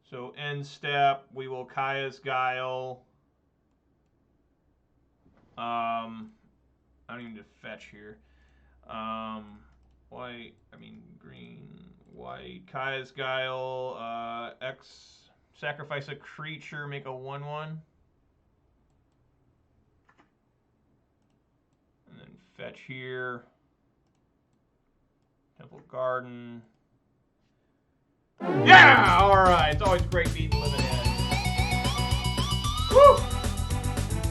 So end step, we will Kaya's Guile. I don't even need to fetch here. White, green, white. Kaya's Guile, sacrifice a creature, make a 1/1. Fetch here. Temple Garden. Yeah! Alright, it's always great beating Living End. Woo!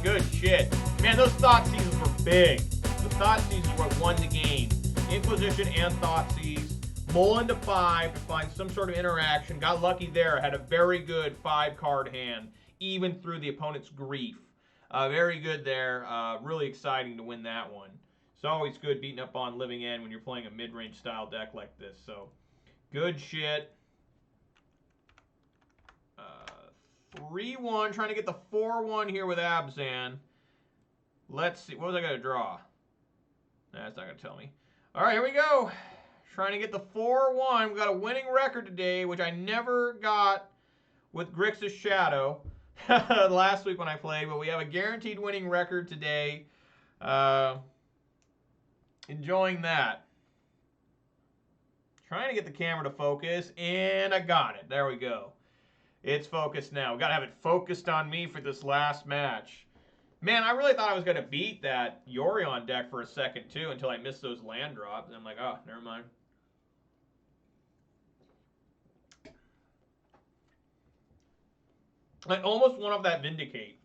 Good shit. Man, those Thought Seizes were big. The Thought Seizes were what won the game. Inquisition and Thought Seize. Mull into 5 to find some sort of interaction. Got lucky there. Had a very good 5-card hand, even through the opponent's grief. Very good there. Really exciting to win that one. It's always good beating up on Living End when you're playing a mid-range style deck like this. So, good shit. 3-1. Trying to get the 4-1 here with Abzan. Let's see. What was I going to draw? That's not going to tell me. All right, here we go. Trying to get the 4-1. We got a winning record today, which I never got with Grixis Shadow last week when I played. But we have a guaranteed winning record today. Enjoying that. Trying to get the camera to focus, and I got it. There we go. It's focused now. We got to have it focused on me for this last match. Man, I really thought I was going to beat that Yorion deck for a second, too, until I missed those land drops. And I'm like, oh, never mind. I almost won off that Vindicate.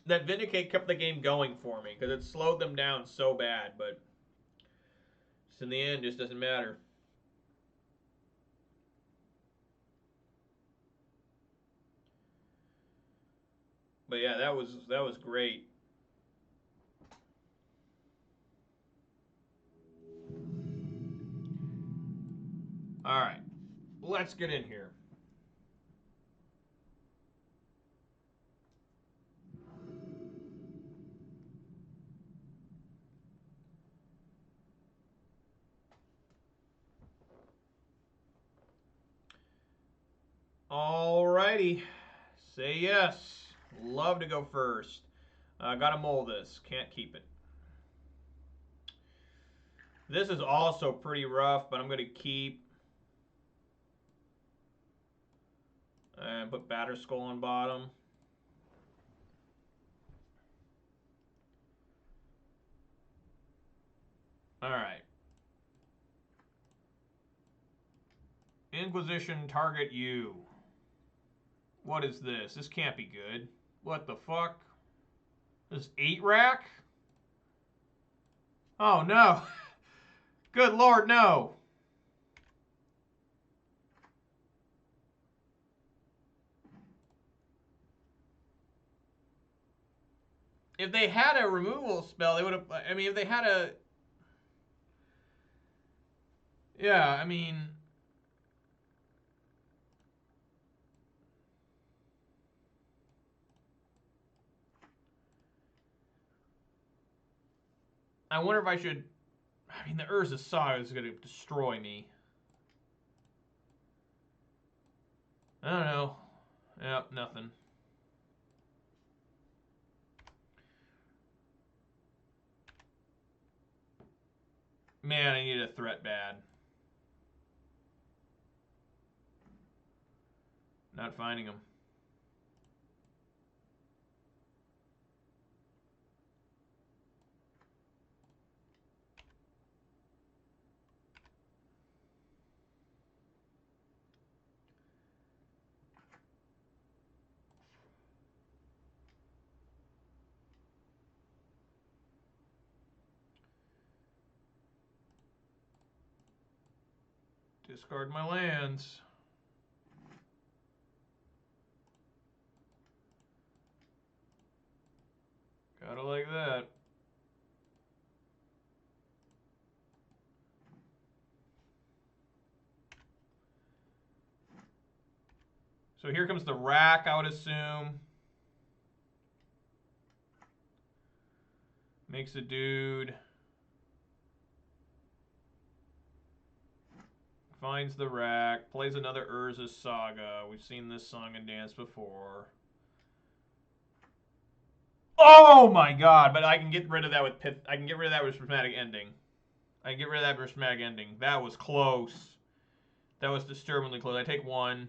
That Vindicate kept the game going for me, because it slowed them down so bad, but just in the end, just doesn't matter. But yeah, that was great. All right, let's get in here. All righty, say yes. Love to go first. Gotta mull this. Can't keep it. This is also pretty rough, but I'm going to keep. And put Batterskull on bottom. Alright. Inquisition, target you. What is this? This can't be good. What the fuck? This 8-rack? Oh, no. Good lord, no. If they had a removal spell, they would have... I mean, if they had a... Yeah, I mean... I wonder if I should... I mean, the Urza Saga is going to destroy me. I don't know. Yep, nothing. Man, I need a threat bad. Not finding them. Discard my lands. Gotta like that. So here comes the rack, I would assume. Makes a dude. Finds the rack. Plays another Urza Saga. We've seen this song and dance before. Oh my god! But I can get rid of that with Pith. I can get rid of that with Prismatic Ending. I can get rid of that with Prismatic Ending. That was close. That was disturbingly close. I take one.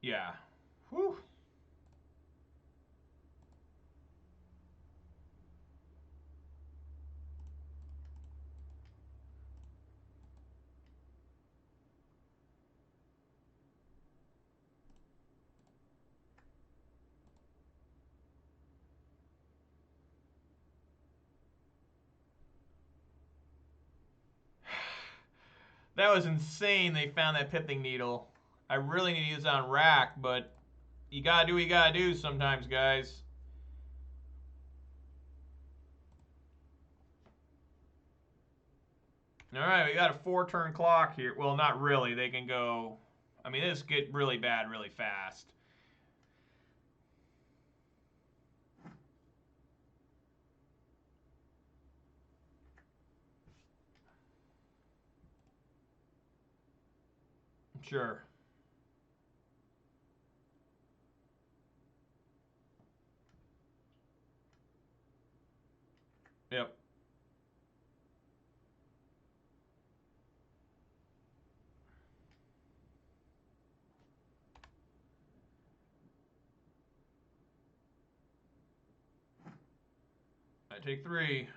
Yeah. Whew. That was insane. They found that pithing needle. I really need to use it on rack, but you gotta do what you gotta do sometimes, guys. All right, we got a 4-turn clock here. Well, not really. They can go. I mean, this get really bad really fast. Sure. Yep. I take 3.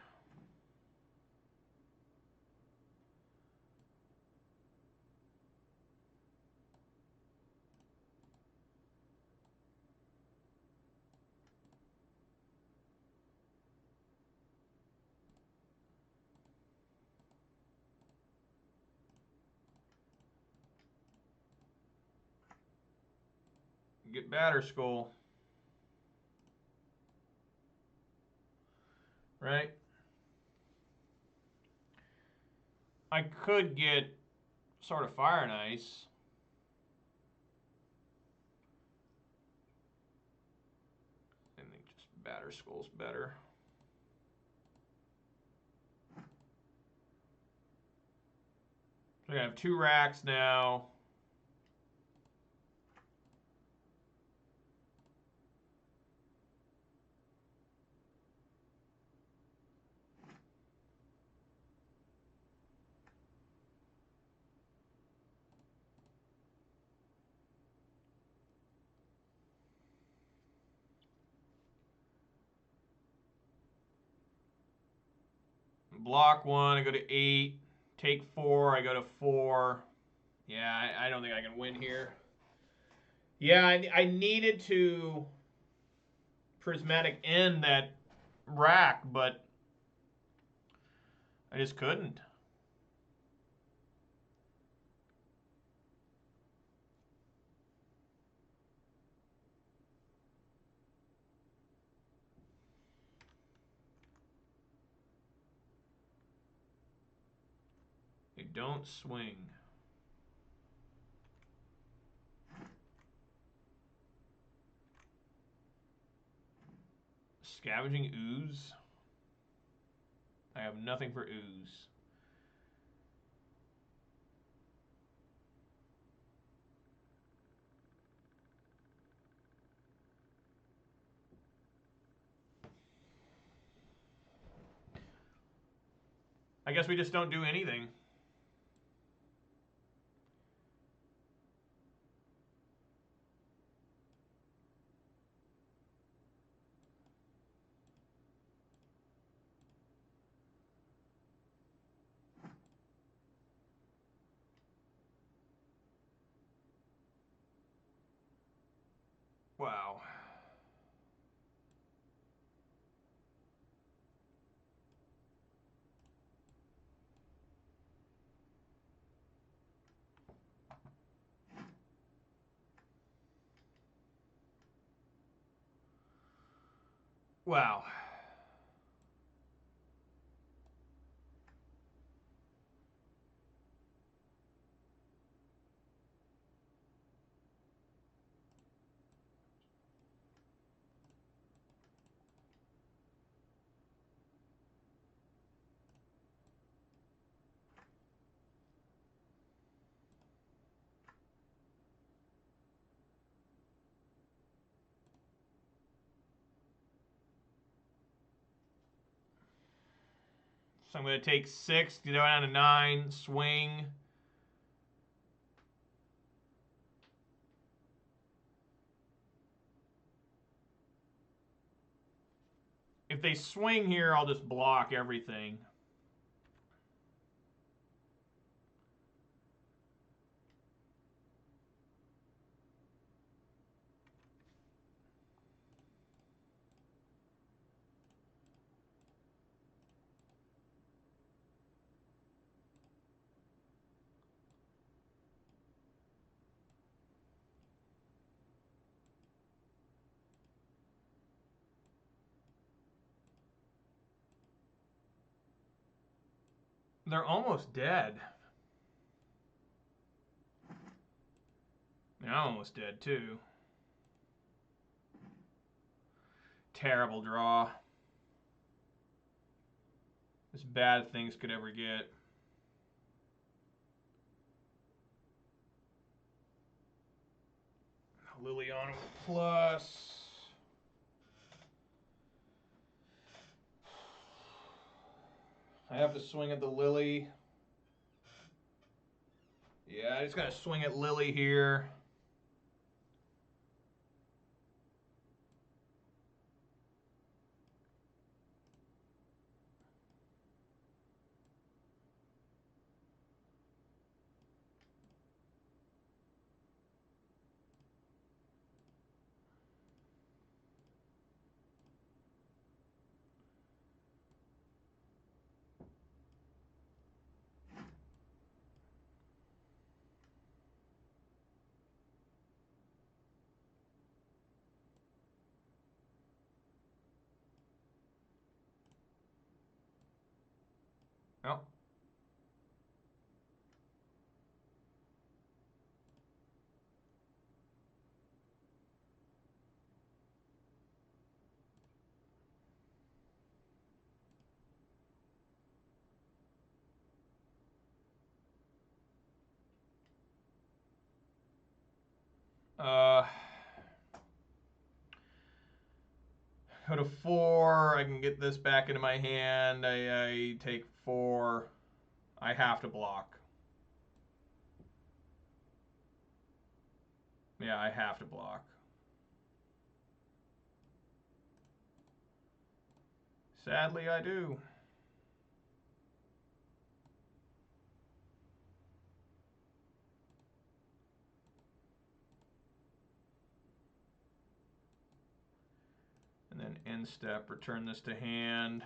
Get batter skull. Right? I could get sort of fire and ice. I think just batter skull's better. So I have 2 racks now. Block 1, I go to 8. Take 4, I go to 4. Yeah, I don't think I can win here. Yeah, I needed to prismatic end that rack, but I just couldn't. They don't swing. Scavenging ooze? I have nothing for ooze. I guess we just don't do anything. Wow. Wow. So I'm going to take 6, go down to 9, swing. If they swing here, I'll just block everything. They're almost dead. I'm almost dead too. Terrible draw. As bad things could ever get. Liliana plus. I have to swing at the Lily. Yeah, I just gotta swing at Lily here. Oh. Go to 4. I can get this back into my hand. I take 4. I have to block. Yeah, I have to block. Sadly, I do. And then end step, return this to hand.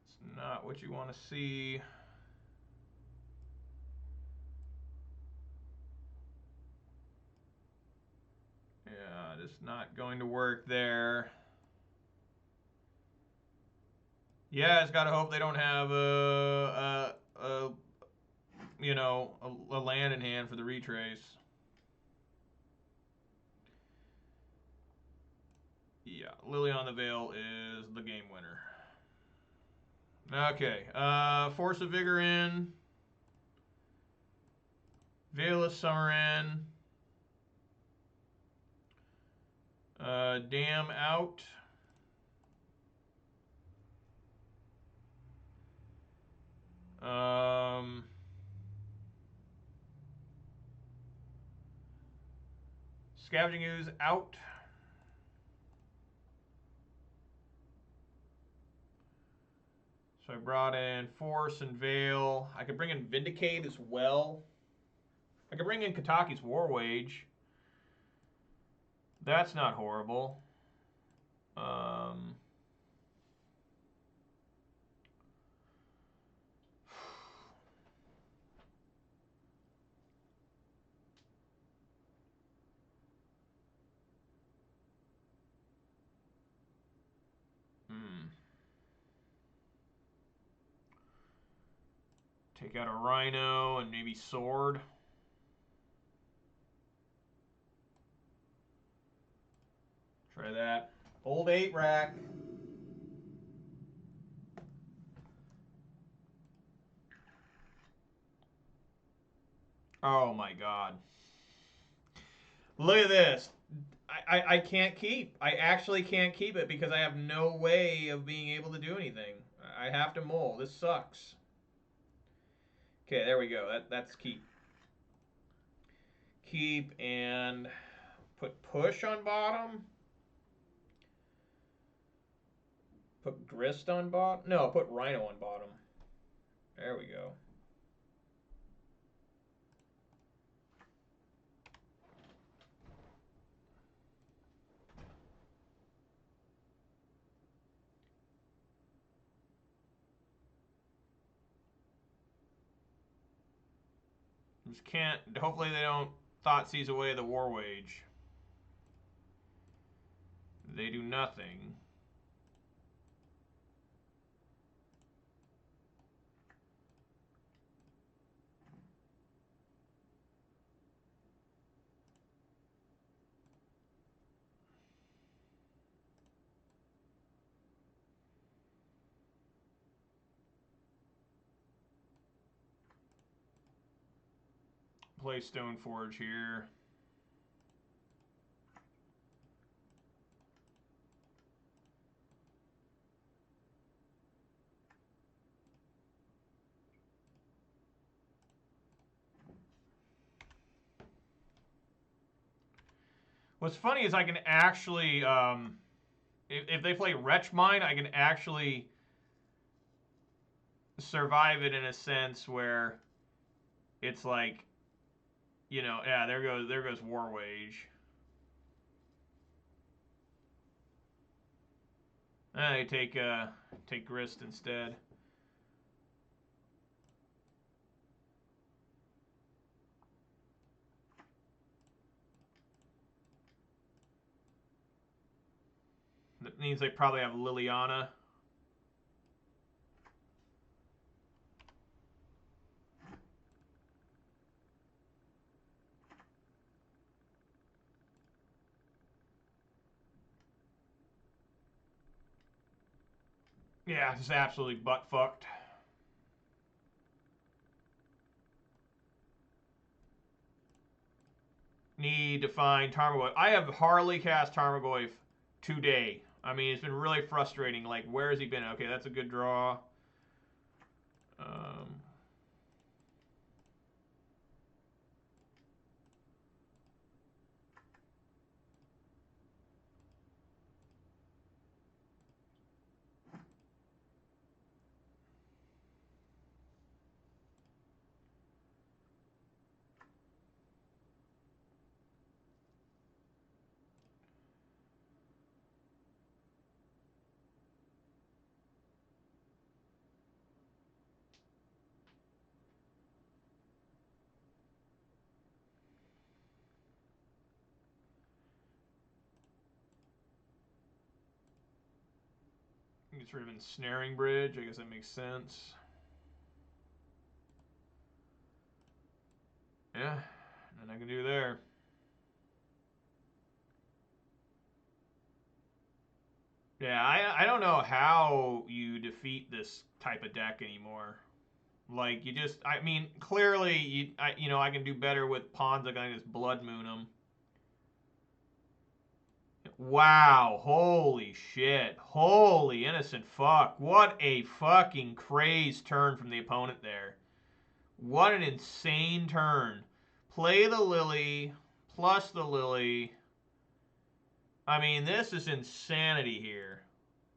It's not what you want to see. Yeah, just not going to work there. Yeah, it's got to hope they don't have a land in hand for the retrace. Yeah, Lily on the Veil is the game winner. Okay, Force of Vigor in. Veil of Summer in. Dam out. Scavenging Ooze out. So I brought in Force and Veil. I could bring in Vindicate as well. I could bring in Kataki's War Wage. That's not horrible. Take out a Rhino and maybe Sword. Try that. Old 8 rack. Oh my god. Look at this. I can't keep. I actually can't keep it because I have no way of being able to do anything. I have to mull. This sucks. Okay, there we go. That's keep. Keep and put push on bottom. Put grist on bottom. No, put rhino on bottom. There we go. Just can't. Hopefully they don't Thoughtseize away the War Wage. They do nothing. Play Stoneforge here. What's funny is I can actually, if they play Wretch Mine, I can actually survive it in a sense where it's like, you know, yeah, there goes War Wage. I take Grist instead. That means they probably have Liliana. Yeah, just absolutely butt fucked. Need to find Tarmogoyf. I have hardly cast Tarmogoyf today. I mean, it's been really frustrating. Like, where has he been? Okay, that's a good draw. Gets rid of Ensnaring Bridge. I guess that makes sense. Yeah, nothing I can do there. Yeah, I don't know how you defeat this type of deck anymore. Like, you just, I mean, clearly, I can do better with pawns. I can just Blood Moon them. Wow, holy shit. Holy innocent fuck. What a fucking crazed turn from the opponent there. What an insane turn. Play the Lily, plus the Lily. I mean, this is insanity here.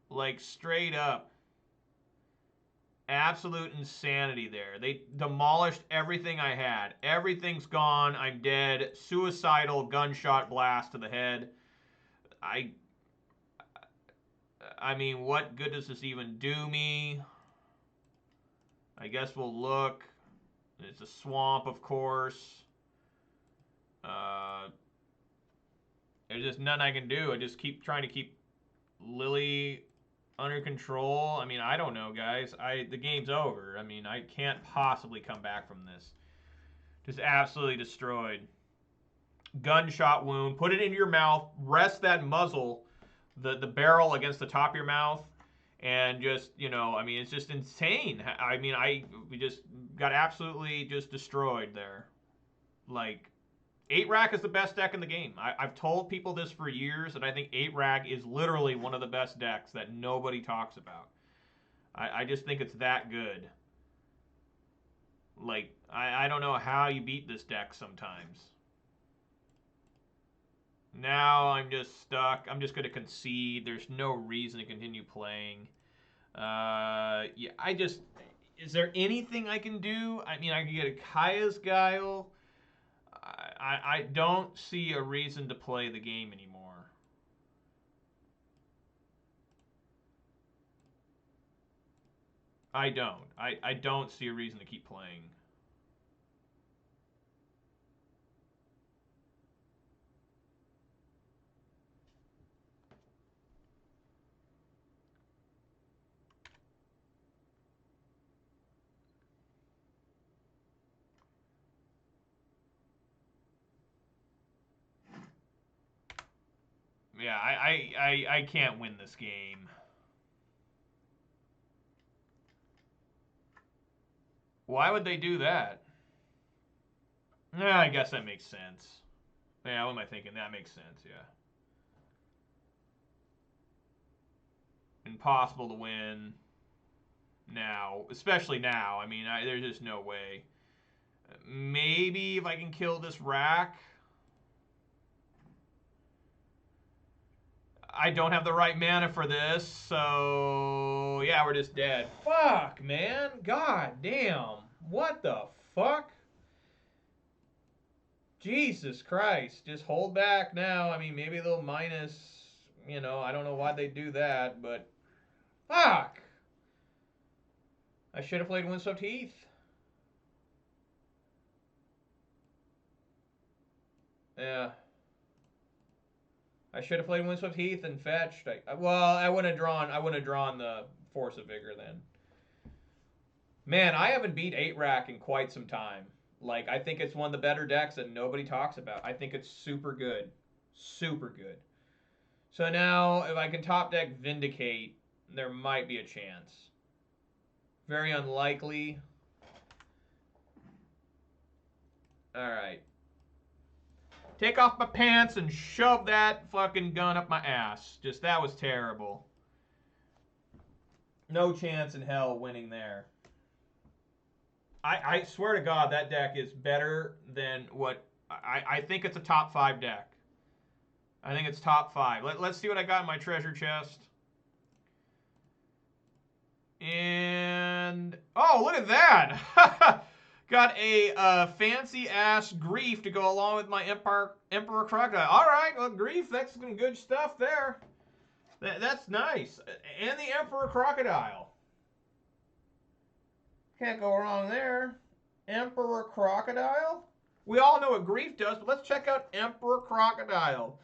Like, straight up. Absolute insanity there. They demolished everything I had. Everything's gone. I'm dead. Suicidal gunshot blast to the head. I mean, what good does this even do me? I guess we'll look. It's a swamp, of course. There's just nothing I can do. I just keep trying to keep Lily under control. I mean, I don't know, guys. The game's over. I mean, I can't possibly come back from this. Just absolutely destroyed. Gunshot wound. Put it in your mouth. Rest that muzzle, the barrel against the top of your mouth, and just, I mean, it's just insane. I mean, we just got absolutely just destroyed there. Like, 8-Rack is the best deck in the game. I've told people this for years, and I think 8-Rack is literally one of the best decks that nobody talks about. I just think it's that good. Like, I don't know how you beat this deck sometimes. Now I'm just stuck. I'm just going to concede. There's no reason to continue playing. Yeah, I just... Is there anything I can do? I mean, I can get a Kaya's Guile. I don't see a reason to play the game anymore. I don't. I don't see a reason to keep playing. Yeah, I can't win this game. Why would they do that? Yeah, I guess that makes sense. Yeah, what am I thinking? That makes sense, yeah. Impossible to win now, especially now. I mean, there's just no way. Maybe if I can kill this rack. I don't have the right mana for this, so yeah, we're just dead. Fuck, man. God damn. What the fuck? Jesus Christ. Just hold back now. I mean, maybe they'll minus, you know, I don't know why they do that, but fuck. I should have played Windswept Heath. Yeah. I should have played Windswept Heath and fetched. I wouldn't have drawn the Force of Vigor then. Man, I haven't beat 8-Rack in quite some time. Like, I think it's one of the better decks that nobody talks about. I think it's super good. Super good. So now, if I can top deck Vindicate, there might be a chance. Very unlikely. Alright. Take off my pants and shove that fucking gun up my ass. Just, that was terrible. No chance in hell winning there. I swear to God, that deck is better than what... I think it's a top 5 deck. I think it's top 5. Let's see what I got in my treasure chest. And... Oh, look at that! Got a fancy-ass Grief to go along with my Emperor Crocodile. All right, well, Grief, that's some good stuff there. That's nice. And the Emperor Crocodile. Can't go wrong there. Emperor Crocodile? We all know what Grief does, but let's check out Emperor Crocodile.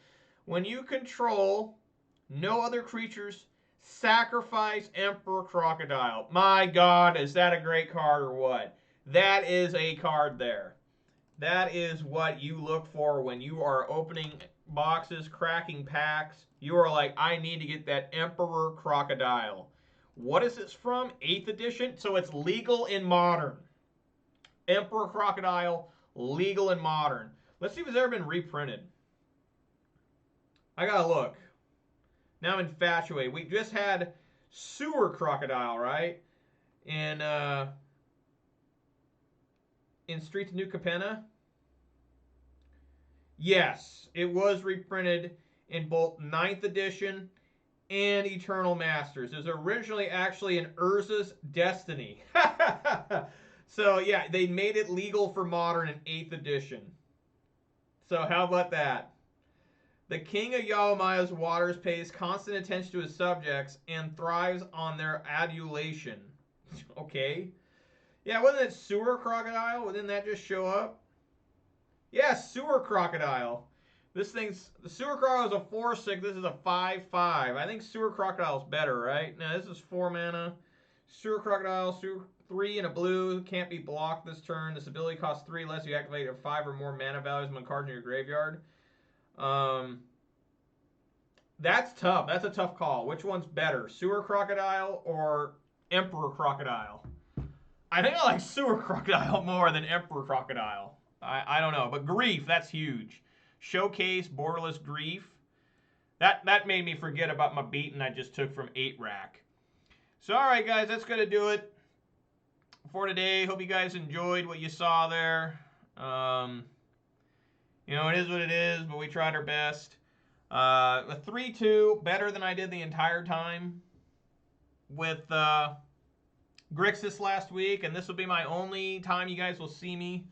When you control no other creatures, sacrifice Emperor Crocodile. My God, is that a great card or what? That is a card there. That is what you look for when you are opening boxes, cracking packs. You are like, I need to get that Emperor Crocodile. What is this from? 8th edition? So it's legal in Modern. Emperor Crocodile, legal in Modern. Let's see if it's ever been reprinted. I gotta look. Now I'm infatuated. We just had Sewer Crocodile, right? In Streets of New Capenna. Yes, it was reprinted in both 9th edition and Eternal Masters. It was originally actually in Urza's Destiny. So, yeah, they made it legal for Modern in 8th edition. So, how about that? The king of Yawamaya's waters pays constant attention to his subjects and thrives on their adulation. Okay. Yeah, wasn't it Sewer Crocodile? Didn't that just show up? Yeah, Sewer Crocodile. This thing's... The Sewer Crocodile is a 4/6. This is a 5/5. I think Sewer Crocodile's better, right? Now, this is 4 mana. Sewer Crocodile, Sewer 3 and a blue. Can't be blocked this turn. This ability costs 3 less. You activate a 5 or more mana values among cards in your graveyard. That's tough. That's a tough call. Which one's better? Sewer Crocodile or Emperor Crocodile? I think I like Sewer Crocodile more than Emperor Crocodile. I don't know. But Grief, that's huge. Showcase, Borderless Grief. That made me forget about my beating I just took from 8-Rack. So, alright guys, that's going to do it for today. Hope you guys enjoyed what you saw there. You know, it is what it is, but we tried our best. A 3-2, better than I did the entire time with Grixis last week, and this will be my only time you guys will see me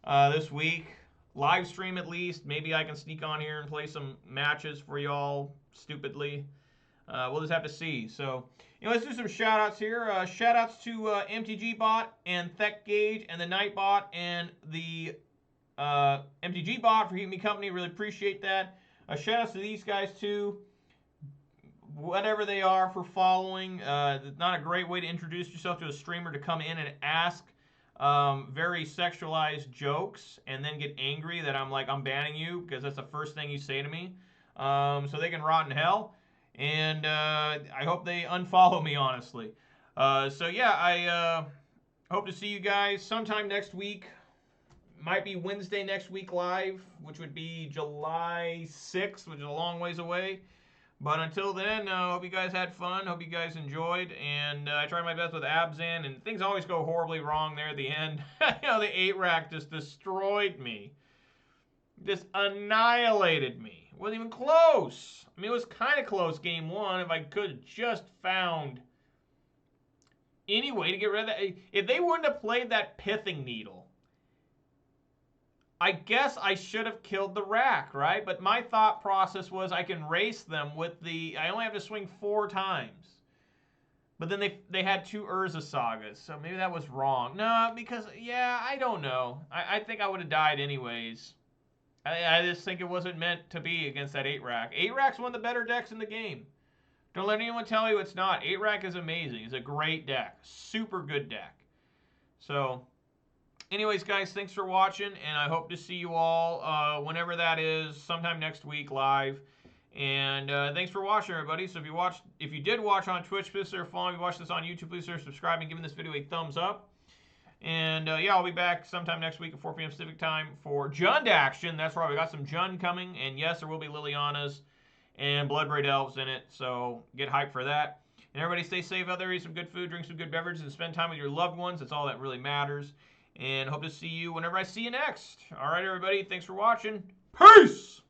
this week. Live stream at least. Maybe I can sneak on here and play some matches for y'all stupidly. We'll just have to see. So, you know, let's do some shout-outs here. Shout-outs to MTG Bot and Thek Gauge and the Nightbot and the MTG Bot for keeping me company. Really appreciate that. Shout-outs to these guys, too. Whatever they are for following. Not a great way to introduce yourself to a streamer, to come in and ask very sexualized jokes and then get angry that I'm banning you because that's the first thing you say to me. So they can rot in hell. And I hope they unfollow me, honestly. So yeah, I hope to see you guys sometime next week. Might be Wednesday next week live, which would be July 6th, which is a long ways away. But until then, hope you guys had fun. Hope you guys enjoyed. And I tried my best with Abzan, and things always go horribly wrong there at the end. You know, the 8-rack just destroyed me. Just annihilated me. Wasn't even close. I mean, it was kind of close game one if I could have just found any way to get rid of that. If they wouldn't have played that pithing needle, I guess I should have killed the rack, right? But my thought process was I can race them with the... I only have to swing 4 times. But then they had 2 Urza Sagas, so maybe that was wrong. No, because, yeah, I don't know. I think I would have died anyways. I just think it wasn't meant to be against that 8-rack. 8-rack's one of the better decks in the game. Don't let anyone tell you it's not. 8-rack is amazing. It's a great deck. Super good deck. So... anyways, guys, thanks for watching, and I hope to see you all whenever that is, sometime next week live. And thanks for watching, everybody. So if you did watch on Twitch, please consider following. If you watched this on YouTube, please consider subscribing and giving this video a thumbs up. And yeah, I'll be back sometime next week at 4 p.m. Pacific time for Jund action. That's right, we got some Jund coming, and yes, there will be Lilianas and Bloodbraid Elves in it. So get hyped for that. And everybody, stay safe out there. Eat some good food, drink some good beverages, and spend time with your loved ones. That's all that really matters. And hope to see you whenever I see you next. All right, everybody. Thanks for watching. Peace!